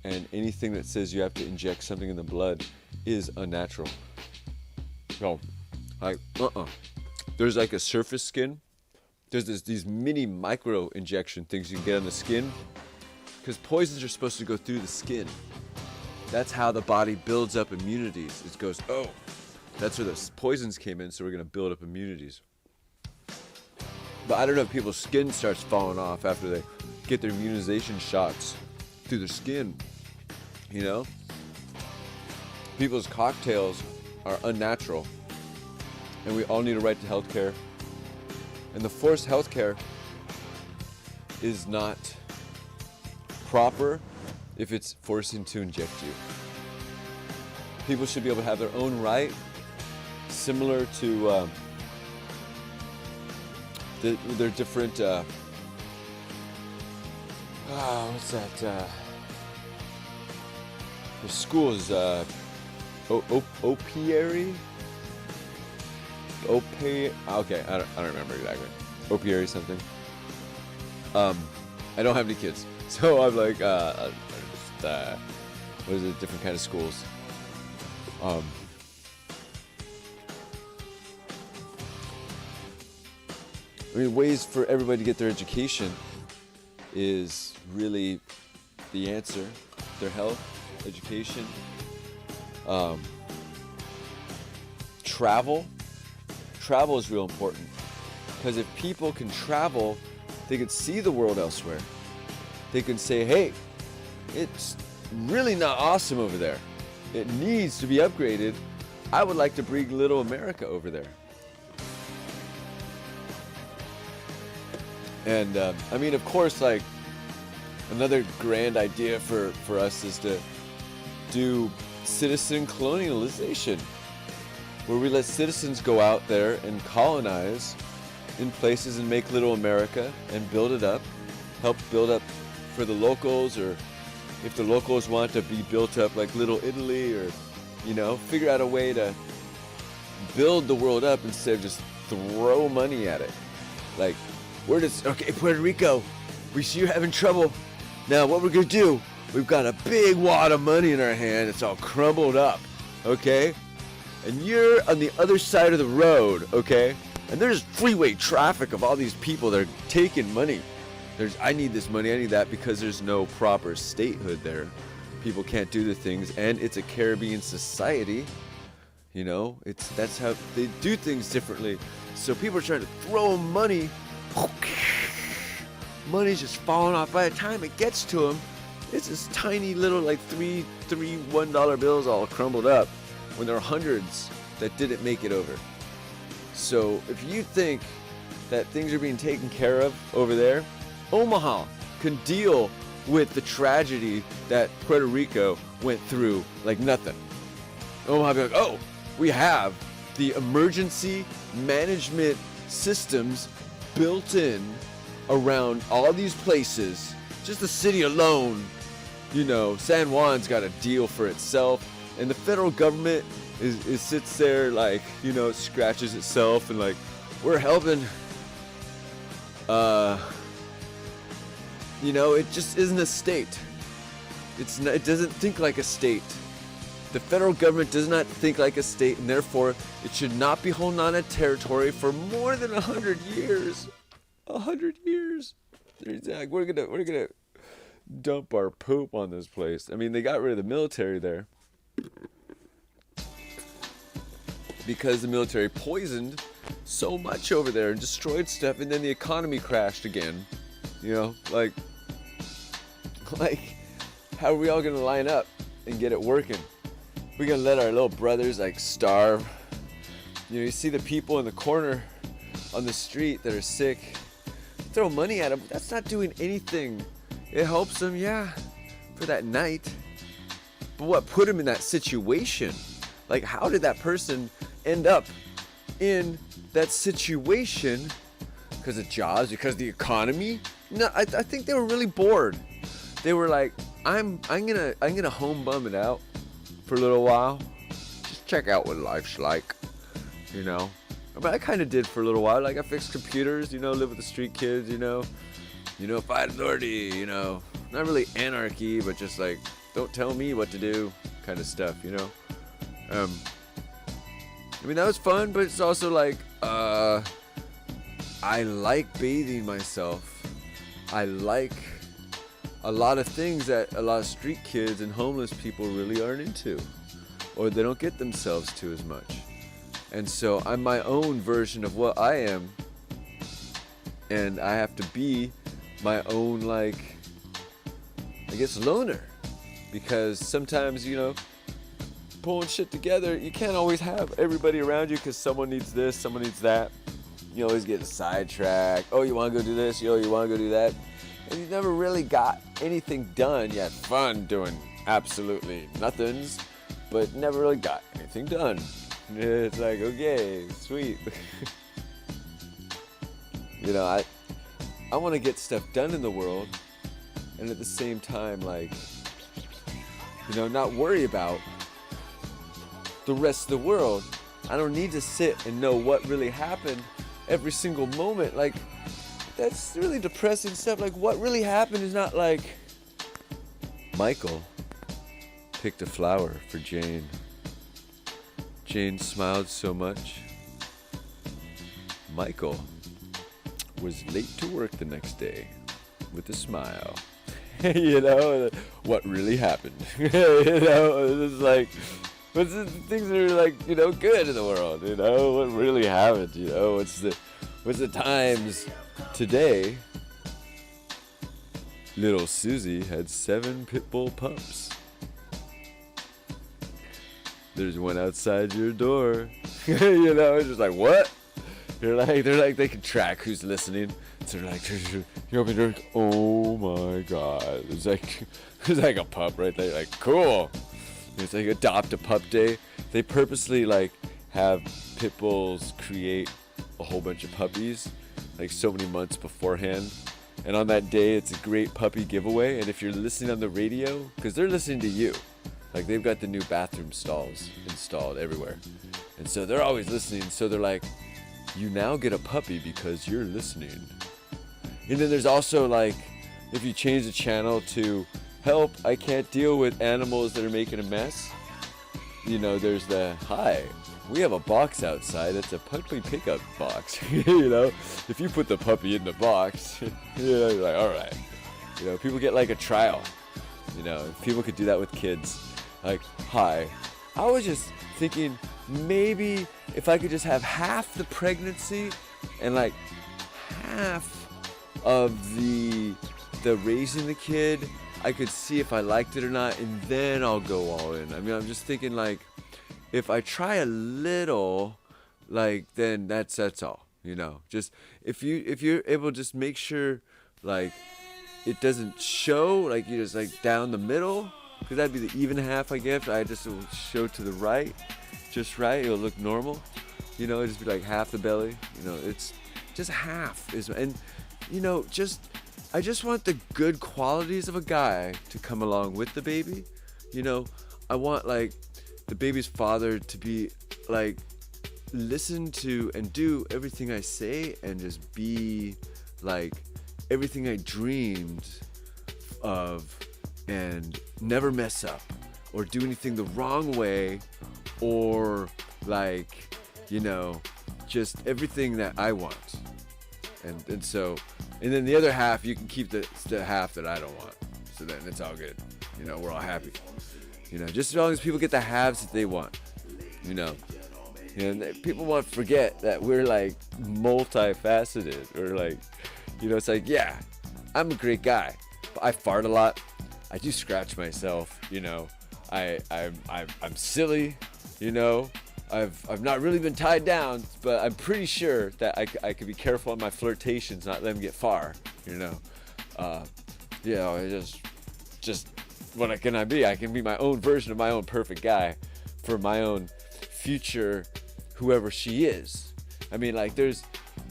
And anything that says you have to inject something in the blood is unnatural. So, like, there's like a surface skin. There's these mini micro injection things you can get on the skin, because poisons are supposed to go through the skin. That's how the body builds up immunities. It goes, oh, that's where the poisons came in, so we're gonna build up immunities. But I don't know if people's skin starts falling off after they get their immunization shots through their skin. You know? People's cocktails are unnatural. And we all need a right to health care. And the forced health care is not proper if it's forcing to inject you. People should be able to have their own right, similar to their different what's that? The schools, opiary? Okay, I don't remember exactly. Opiary something. I don't have any kids, so I'm like, what is it? Different kind of schools. I mean, ways for everybody to get their education is really the answer. Their health, education, travel. Travel is real important, because if people can travel, they can see the world elsewhere. They can say, hey, it's really not awesome over there. It needs to be upgraded. I would like to bring little America over there. And I mean, of course, like, another grand idea for us is to do citizen colonialization, where we let citizens go out there and colonize in places and make little America and build it up, help build up for the locals, or if the locals want to be built up like Little Italy, or, you know, figure out a way to build the world up instead of just throw money at it. Like, okay, Puerto Rico, we see you're having trouble. Now what we're gonna do, we've got a big wad of money in our hand, it's all crumbled up, okay? And you're on the other side of the road, okay? And there's freeway traffic of all these people that are taking money. I need this money, I need that, because there's no proper statehood there. People can't do the things, and it's a Caribbean society. You know, that's how they do things differently. So people are trying to throw money. Money's just falling off. By the time it gets to them, it's this tiny little, like, three $1 bills all crumbled up, when there are hundreds that didn't make it over. So if you think that things are being taken care of over there, Omaha can deal with the tragedy that Puerto Rico went through like nothing. Omaha be like, oh, we have the emergency management systems built in around all these places. Just the city alone, you know, San Juan's got a deal for itself, and the federal government is sits there like, you know, it scratches itself and like, we're helping. You know, it just isn't a state. It doesn't think like a state. The federal government does not think like a state, and therefore it should not be holding on a territory for more than 100 years. 100 years. Like, we're gonna dump our poop on this place. I mean, they got rid of the military there because the military poisoned so much over there and destroyed stuff, and then the economy crashed again. You know, like how are we all gonna line up and get it working? We're gonna let our little brothers like starve. You know, you see the people in the corner on the street that are sick, throw money at them. That's not doing anything. It helps them, yeah, for that night. But what put them in that situation? Like, how did that person end up in that situation? Because of jobs? Because of the economy? No, I think they were really bored. They were like, I'm gonna home bum it out for a little while. Just check out what life's like, you know. But I kind of did for a little while. Like, I fixed computers, you know, live with the street kids, you know, fight authority, not really anarchy, but just like, don't tell me what to do kind of stuff, I mean, that was fun, but it's also like, I like bathing myself. I like a lot of things that a lot of street kids and homeless people really aren't into, or they don't get themselves to as much. And so I'm my own version of what I am, and I have to be my own, like, I guess, loner, because sometimes, pulling shit together, you can't always have everybody around you because someone needs this, someone needs that. You always get sidetracked. Oh, you want to go do this? You want to go do that? And you never really got anything done. You had fun doing absolutely nothings, but never really got anything done. It's like, okay, sweet. I want to get stuff done in the world, and at the same time, like, not worry about the rest of the world. I don't need to sit and know what really happened every single moment. Like, that's really depressing stuff. Like, what really happened is not like, Michael picked a flower for Jane. Jane smiled so much. Michael was late to work the next day with a smile. What really happened? It's like, what's the things that are like, good in the world, what really happened, what's the times today? Little Susie had 7 pit bull pups. There's one outside your door. It's just like, what? They're like, they can track who's listening. So they're like, you open your door, oh my God. There's like a pup right there. Like, cool. It's like Adopt a Pup Day. They purposely like have pit bulls create a whole bunch of puppies like so many months beforehand. And on that day, it's a great puppy giveaway. And if you're listening on the radio, because they're listening to you, like they've got the new bathroom stalls installed everywhere. And so they're always listening. So they're like, you now get a puppy because you're listening. And then there's also like, if you change the channel to help, I can't deal with animals that are making a mess. There's the, hi, we have a box outside. It's a puppy pickup box. If you put the puppy in the box, you're like, all right. People get like a trial. People could do that with kids. Like, hi, I was just thinking maybe if I could just have half the pregnancy and like half of the raising the kid, I could see if I liked it or not, and then I'll go all in. I mean, I'm just thinking like, if I try a little, like, then that's all. Just if you're able to just make sure like it doesn't show, like you just like down the middle, because that'd be the even half I guess. I just will show to the right, just right. It'll look normal. It'll just be like half the belly. It's just half is, and I just want the good qualities of a guy to come along with the baby. I want like the baby's father to be like, listen to and do everything I say and just be like everything I dreamed of and never mess up or do anything the wrong way or like, just everything that I want. And so, and then the other half, you can keep the half that I don't want. So then it's all good. We're all happy. Just as long as people get the halves that they want. And people want to forget that we're like multifaceted. Or like, it's like, yeah, I'm a great guy, but I fart a lot. I do scratch myself. I'm silly. I've not really been tied down, but I'm pretty sure that I could be careful on my flirtations, not let them get far. Just what can I be? I can be my own version of my own perfect guy for my own future, whoever she is. I mean, like, there's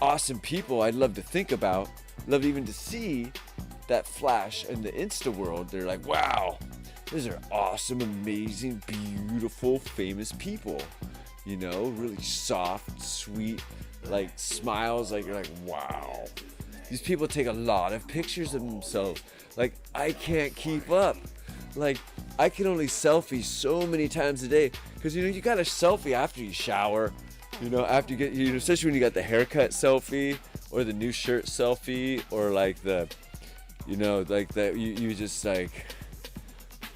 awesome people I'd love to think about, love even to see that flash in the Insta world. They're like, wow, these are awesome, amazing, beautiful, famous people. Really soft, sweet, like smiles, like you're like, wow. these people take a lot of pictures of themselves. Like, I can't keep up. Like, I can only selfie so many times a day, because you know, you got a selfie after you shower, you know, after you get, you know, especially when you got the haircut selfie or the new shirt selfie, or like the, you know, like that you just like,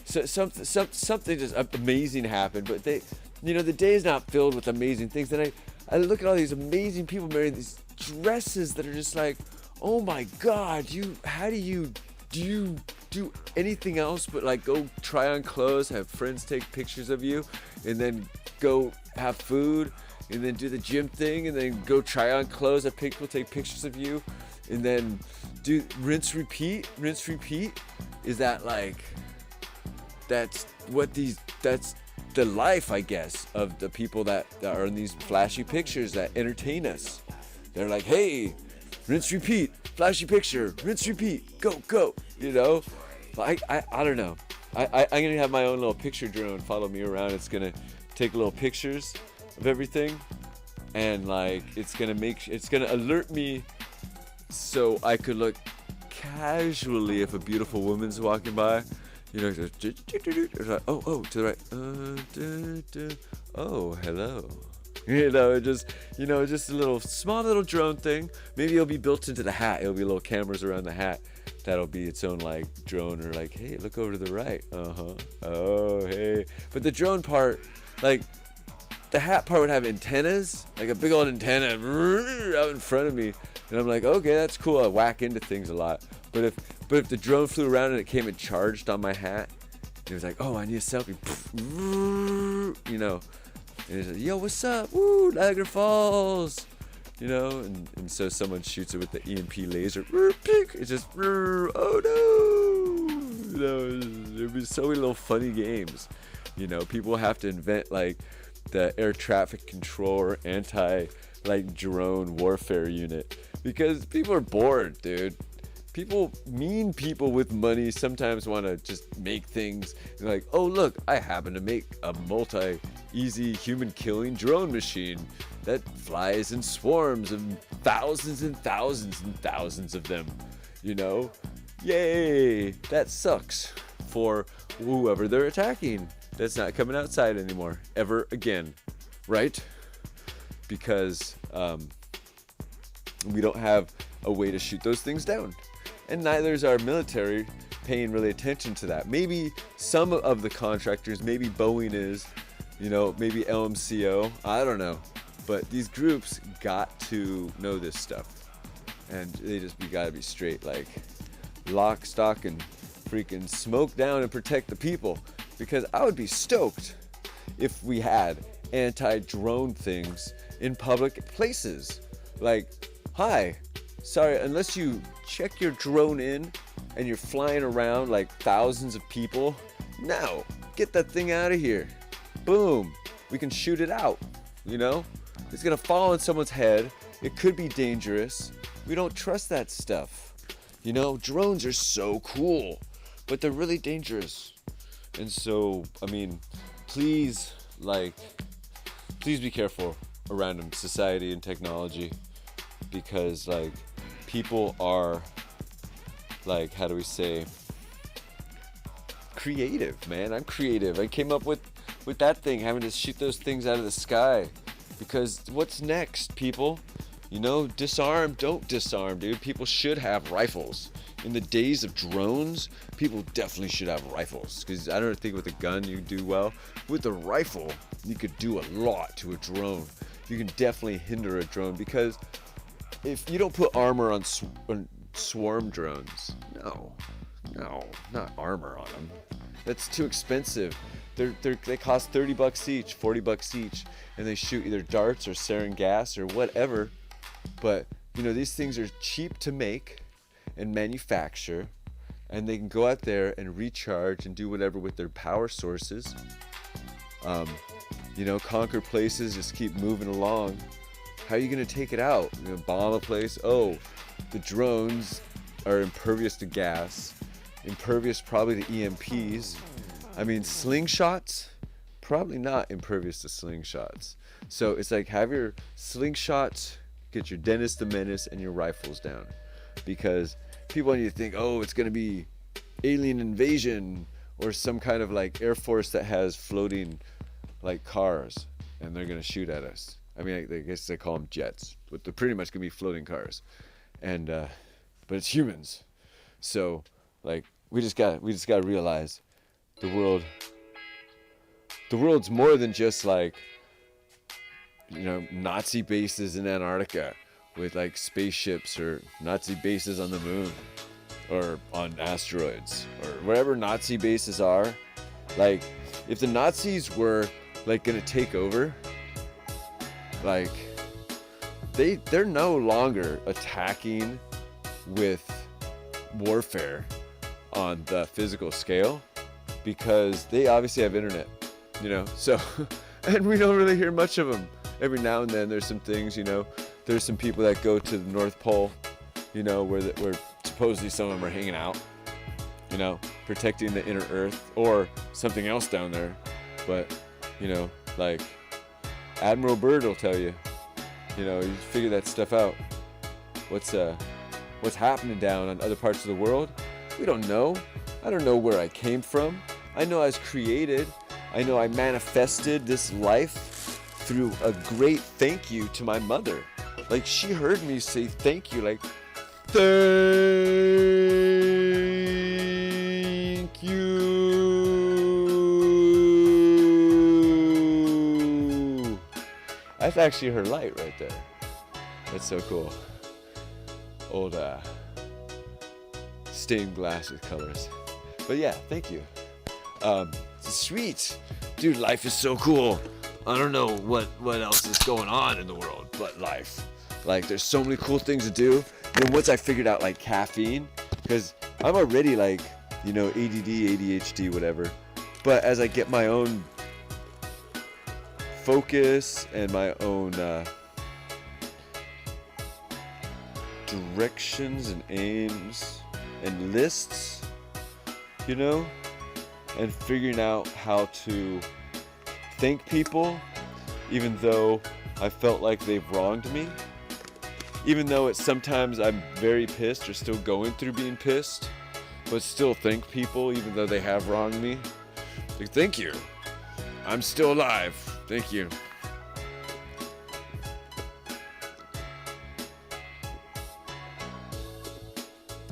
so something just amazing happened. But they, you know, the day is not filled with amazing things. And I look at all these amazing people wearing these dresses that are just like, oh my God, how do you do anything else but like go try on clothes, have friends take pictures of you, and then go have food, and then do the gym thing, and then go try on clothes, have people take pictures of you, and then do rinse repeat? Is that like, that's the life, I guess, of the people that are in these flashy pictures that entertain us. They're like, hey, rinse repeat, flashy picture, rinse repeat, go, you know? I don't know. I'm gonna have my own little picture drone follow me around. It's gonna take little pictures of everything, and like it's gonna alert me so I could look casually if a beautiful woman's walking by. You know, it's like, oh, to the right. Oh, hello. You know, just a little small little drone thing. Maybe it'll be built into the hat. It'll be little cameras around the hat. That'll be its own like drone, or like, hey, look over to the right. Oh, hey. But the drone part, like the hat part would have antennas, like a big old antenna out in front of me. And I'm like, okay, that's cool. I whack into things a lot. But if the drone flew around and it came and charged on my hat, it was like, oh, I need a selfie. You know, and it's like, yo, what's up? Woo, Niagara Falls. You know, and so someone shoots it with the EMP laser. It's just, oh no. You know, there'd be so many little funny games. You know, people have to invent like the air traffic control or like drone warfare unit, because people are bored, dude. Mean people with money sometimes want to just make things like, oh look, I happen to make a multi-easy human killing drone machine that flies in swarms of thousands and thousands and thousands of them. You know, yay! That sucks for whoever they're attacking. That's not coming outside anymore ever again, right? Because we don't have a way to shoot those things down. And neither is our military paying really attention to that. Maybe some of the contractors, maybe Boeing is, you know, maybe LMCO, I don't know. But these groups got to know this stuff. And we gotta be straight, like lock, stock, and freaking smoke down and protect the people. Because I would be stoked if we had anti-drone things in public places. Like, hi, sorry, unless you check your drone in and you're flying around like thousands of people, no, get that thing out of here. Boom, we can shoot it out, you know? It's gonna fall on someone's head. It could be dangerous. We don't trust that stuff. You know, drones are so cool, but they're really dangerous. And so, I mean, please be careful around society and technology, because like people are like, how do we say, creative, man. I'm creative. I came up with that thing, having to shoot those things out of the sky, because what's next, people? You know, disarm, don't disarm, dude. People should have rifles. In the days of drones, people definitely should have rifles, because I don't think with a gun you do well. With a rifle, you could do a lot to a drone. You can definitely hinder a drone, because if you don't put armor on swarm drones, no, not armor on them. That's too expensive. They cost $30 each, $40 each, and they shoot either darts or sarin gas or whatever. But you know, these things are cheap to make and manufacture, and they can go out there and recharge and do whatever with their power sources. You know, conquer places, just keep moving along. How are you gonna take it out? You know, bomb a place? Oh, the drones are impervious to gas, impervious probably to EMPs. I mean, slingshots, probably not impervious to slingshots. So it's like, have your slingshots, get your Dennis the Menace and your rifles down. because people want you to think, oh, it's going to be alien invasion or some kind of like Air Force that has floating like cars and they're going to shoot at us. I mean, I guess they call them jets, but they're pretty much going to be floating cars. And but it's humans. So like we just got to realize the world's more than just like, you know, Nazi bases in Antarctica with like spaceships, or Nazi bases on the moon or on asteroids or wherever Nazi bases are. Like if the Nazis were like gonna take over, like they're no longer attacking with warfare on the physical scale, because they obviously have internet, you know, so and we don't really hear much of them. Every now and then there's some things, you know, there's some people that go to the North Pole, you know, where supposedly some of them are hanging out, you know, protecting the inner earth or something else down there. But, you know, like Admiral Byrd will tell you, you know, you figure that stuff out. What's happening down on other parts of the world? We don't know. I don't know where I came from. I know I was created. I know I manifested this life through a great thank you to my mother. Like she heard me say thank you, like thank you. That's actually her light right there. That's so cool. Old stained glass with colors. But yeah, thank you. Sweet. Dude, life is so cool. I don't know what else is going on in the world but life. Like there's so many cool things to do. And once I figured out like caffeine, because I'm already like, you know, ADD, ADHD, whatever. But as I get my own focus and my own directions and aims and lists, you know, and figuring out how to thank people even though I felt like they've wronged me, even though it's sometimes I'm very pissed or still going through being pissed, but still thank people even though they have wronged me. Like, thank you, I'm still alive, thank you.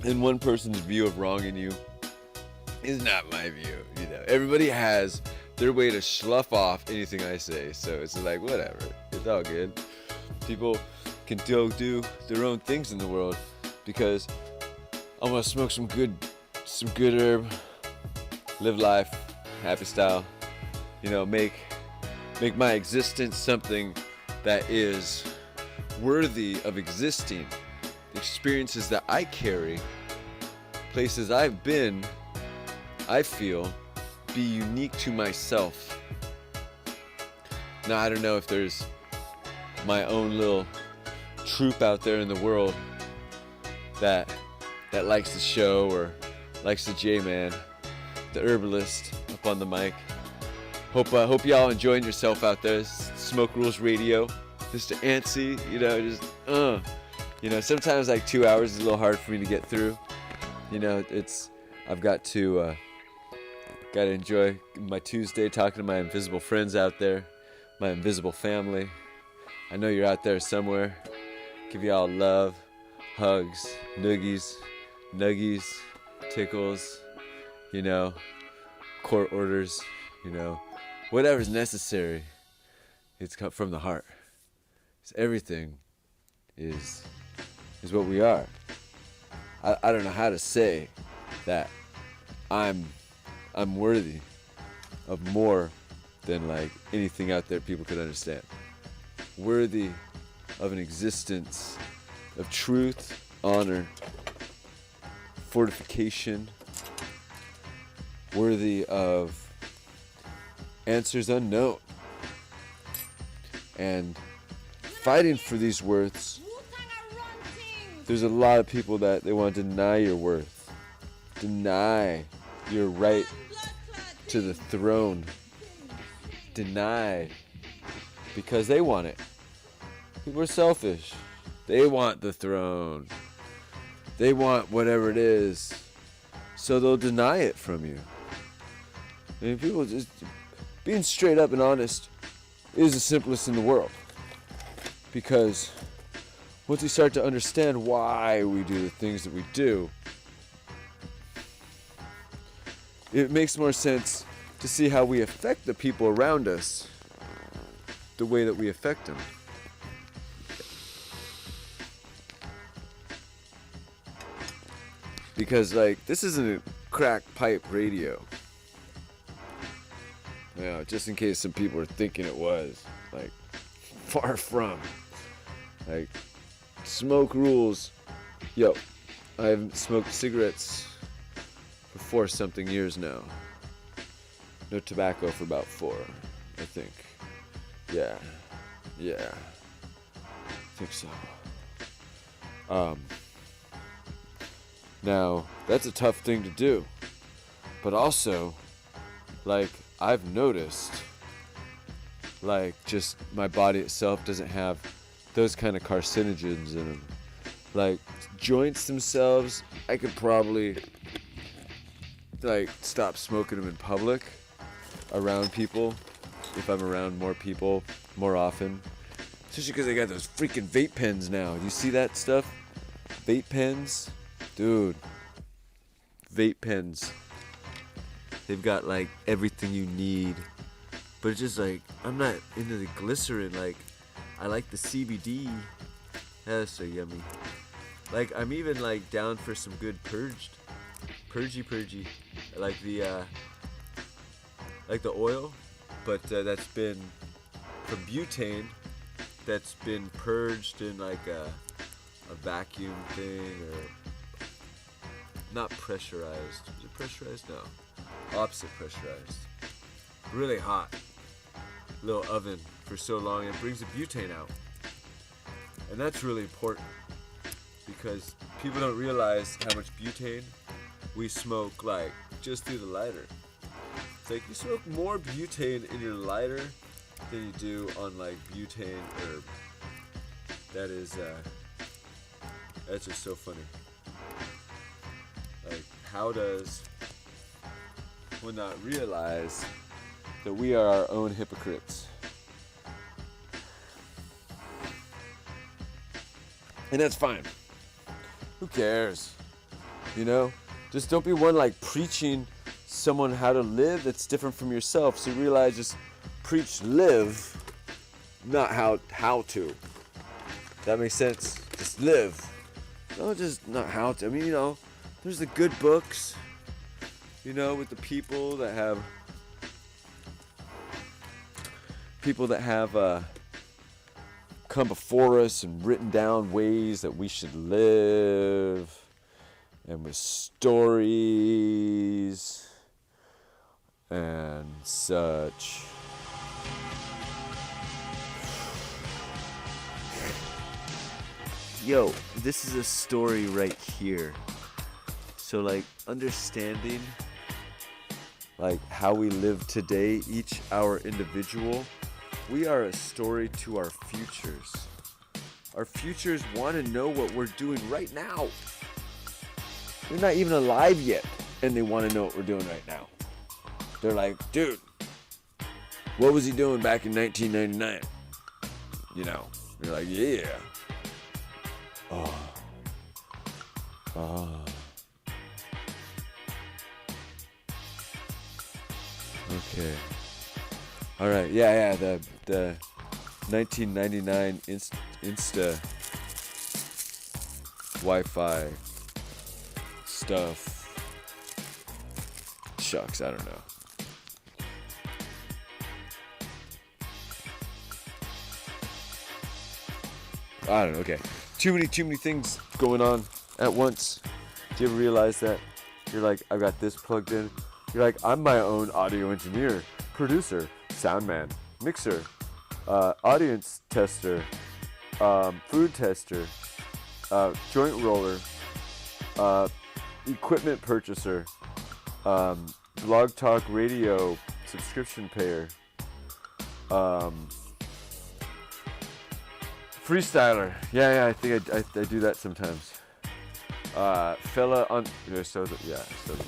And one person's view of wronging you is not my view, you know. Everybody has their way to slough off anything I say, so it's like whatever, it's all good. People can do their own things in the world, because I'm gonna smoke some good herb, live life, happy style, you know, make my existence something that is worthy of existing. The experiences that I carry, places I've been, I feel, be unique to myself. Now, I don't know if there's my own little troop out there in the world that likes the show or likes the J-Man, the herbalist up on the mic. Hope y'all enjoying yourself out there. Smoke Rules Radio, Mr. Antsy, you know, just you know, sometimes like 2 hours is a little hard for me to get through. You know, I've got to enjoy my Tuesday talking to my invisible friends out there, my invisible family. I know you're out there somewhere. Give y'all love, hugs, nuggies, tickles, you know, court orders, you know, whatever's necessary. It's come from the heart. It's everything is what we are. I don't know how to say that I'm worthy of more than like anything out there people could understand. Worthy of an existence of truth, honor, fortification, worthy of answers unknown, and fighting for these worths. There's a lot of people that they want to deny your worth, deny your right to the throne, deny because they want it. People are selfish. They want the throne. They want whatever it is, so they'll deny it from you. I mean, people just being straight up and honest is the simplest in the world. Because once you start to understand why we do the things that we do, it makes more sense to see how we affect the people around us the way that we affect them. Because, like, this isn't a crack pipe radio. You know, just in case some people are thinking it was. Like, far from. Like, smoke rules. Yo, I've smoked cigarettes for 4-something years now. No tobacco for about 4, I think. Yeah. I think so. Now, that's a tough thing to do. But also, like, I've noticed, like, just my body itself doesn't have those kind of carcinogens in them. Like, joints themselves, I could probably, like, stop smoking them in public, around people, if I'm around more people, more often. Especially because they got those freaking vape pens now. Do you see that stuff? Vape pens? Dude. Vape pens. They've got, like, everything you need. But it's just, like, I'm not into the glycerin. Like, I like the CBD. That's so yummy. Like, I'm even, like, down for some good purgy. Like the oil, but that's been from butane. That's been purged in, like, a vacuum thing, or not pressurized. Is it pressurized? No. Opposite pressurized. Really hot. Little oven for so long, it brings the butane out. And that's really important, because people don't realize how much butane we smoke, like, just through the lighter. It's like you smoke more butane in your lighter than you do on, like, butane herb. That is, that's just so funny. Like, how does one not realize that we are our own hypocrites? And that's fine. Who cares? You know? Just don't be one, like, preaching someone how to live that's different from yourself. So you realize, just preach live, not how to. That makes sense? Just live. No, just not how to. I mean, you know, there's the good books, you know, with the people that have come before us and written down ways that we should live, and with stories and such. Yo, this is a story right here. So, like, understanding, like, how we live today, each our individual, we are a story to our futures. Our futures want to know what we're doing right now. We're not even alive yet, and they want to know what we're doing right now. They're like, dude, what was he doing back in 1999? You know, you're like, yeah. Okay. All right. Yeah. The 1999 Insta Wi-Fi stuff. Shucks, I don't know. I don't know. Okay. Too many things going on at once. Do you ever realize that? You're like, I've got this plugged in. You're like, I'm my own audio engineer, producer, sound man, mixer, audience tester, food tester, joint roller, equipment purchaser, Blog Talk Radio subscription payer, freestyler. Yeah, I think I do that sometimes. fella on so the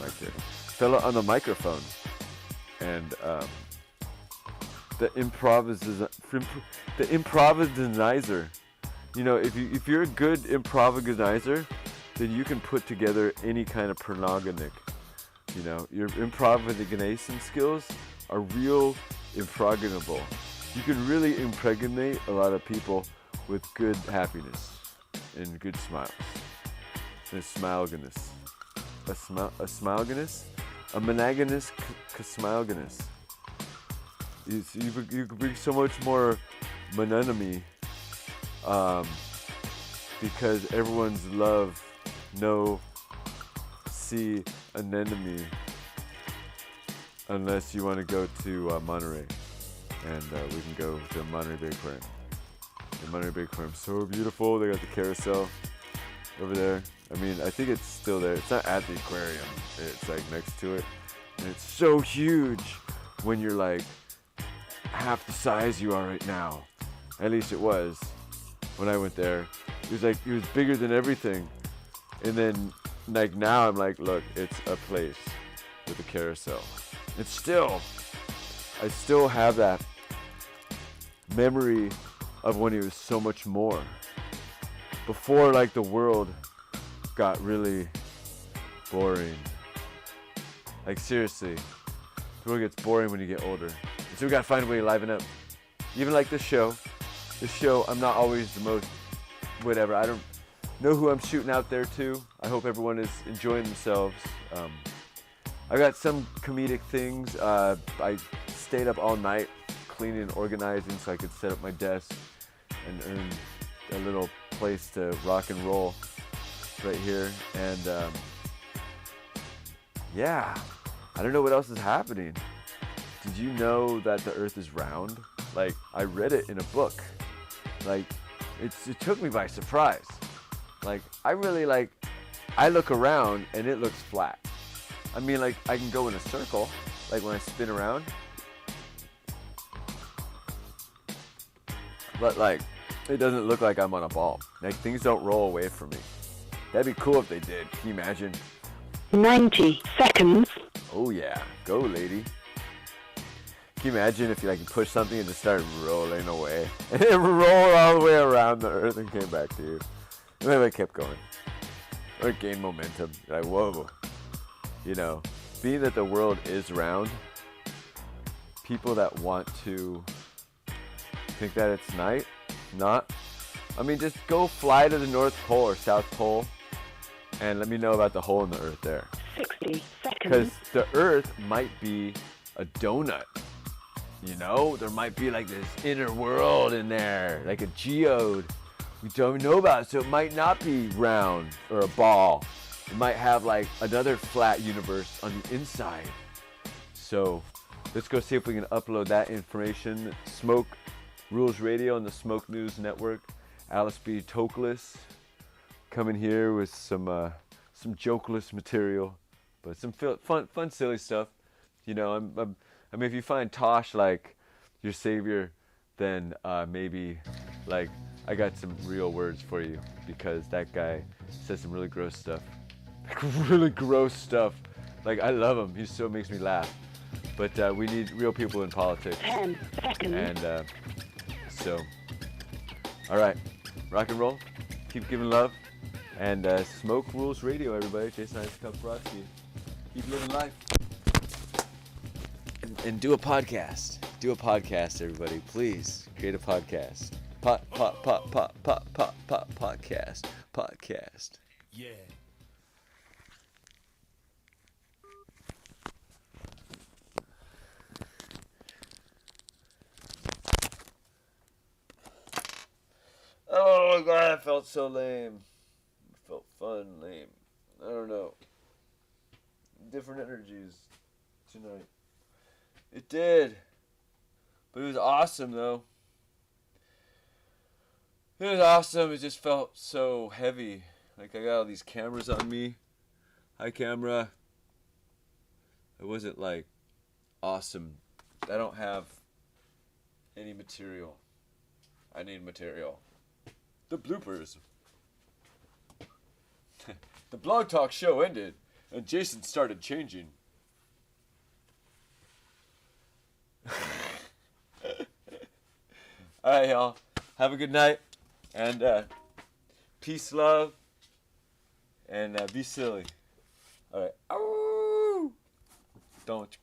mic there. Fella on the microphone, and the improviser. You know, if you're a good improviser, then you can put together any kind of progonic. You know, your improvisation skills are real impregnable. You can really impregnate a lot of people with good happiness and good smiles. And smileginess. A smileginess? A monogamous smileginess. You could bring so much more monogamy because everyone's love see an enemy unless you want to go to Monterey, and we can go to Monterey Bay Aquarium. The Monterey Bay Aquarium, so beautiful. They got the carousel over there. I mean, I think it's still there. It's not at the aquarium. It's like next to it, and it's so huge when you're like half the size you are right now. At least it was when I went there. It was bigger than everything. And then like now I'm like, look, it's a place with a carousel. And still, I still have that memory of when it was so much more. Before like the world got really boring. Like seriously, the world gets boring when you get older. And so we gotta find a way to liven up. Even like this show. This show, I'm not always the most whatever. I don't know who I'm shooting out there to. I hope everyone is enjoying themselves. I got some comedic things. I stayed up all night cleaning and organizing so I could set up my desk and earn a little place to rock and roll right here. And yeah, I don't know what else is happening. Did you know that the earth is round? Like, I read it in a book. Like, it took me by surprise. Like, I look around and it looks flat. I mean, like, I can go in a circle, like when I spin around. But like, it doesn't look like I'm on a ball. Like, things don't roll away from me. That'd be cool if they did. Can you imagine? 90 seconds. Oh yeah, go lady. Can you imagine if you push something and just started rolling away? And it rolled all the way around the earth and came back to you. And then it kept going. Or it gained momentum. You're like, whoa. You know, being that the world is round, people that want to think that it's not. I mean, just go fly to the North Pole or South Pole and let me know about the hole in the earth there. 60 seconds. Because the earth might be a donut. You know, there might be like this inner world in there, like a geode we don't know about. So it might not be round or a ball. It might have like another flat universe on the inside. So let's go see if we can upload that information. Smoke Rules Radio on the Smoke News Network. Alice B. Tokeless coming here with some jokeless material, but some fun, silly stuff. You know, I mean, if you find Tosh like your savior, then maybe like I got some real words for you, because that guy says some really gross stuff. Like really gross stuff. Like, I love him. He still makes me laugh. But we need real people in politics. 10 seconds. And so, all right, rock and roll. Keep giving love. And Smoke Rules Radio, everybody. Jason Iskoprovsky. Keep living life. And do a podcast. Do a podcast, everybody. Please create a podcast. Podcast. Yeah. Oh my god, I felt so lame. I felt fun, lame. I don't know. Different energies tonight. It did. But it was awesome, though. It was awesome. It just felt so heavy. Like, I got all these cameras on me. Hi, camera. It wasn't, like, awesome. I don't have any material. I need material. The bloopers. The Blog Talk show ended, and Jason started changing. Alright, y'all. Have a good night. And peace, love. And be silly. Alright. Don't you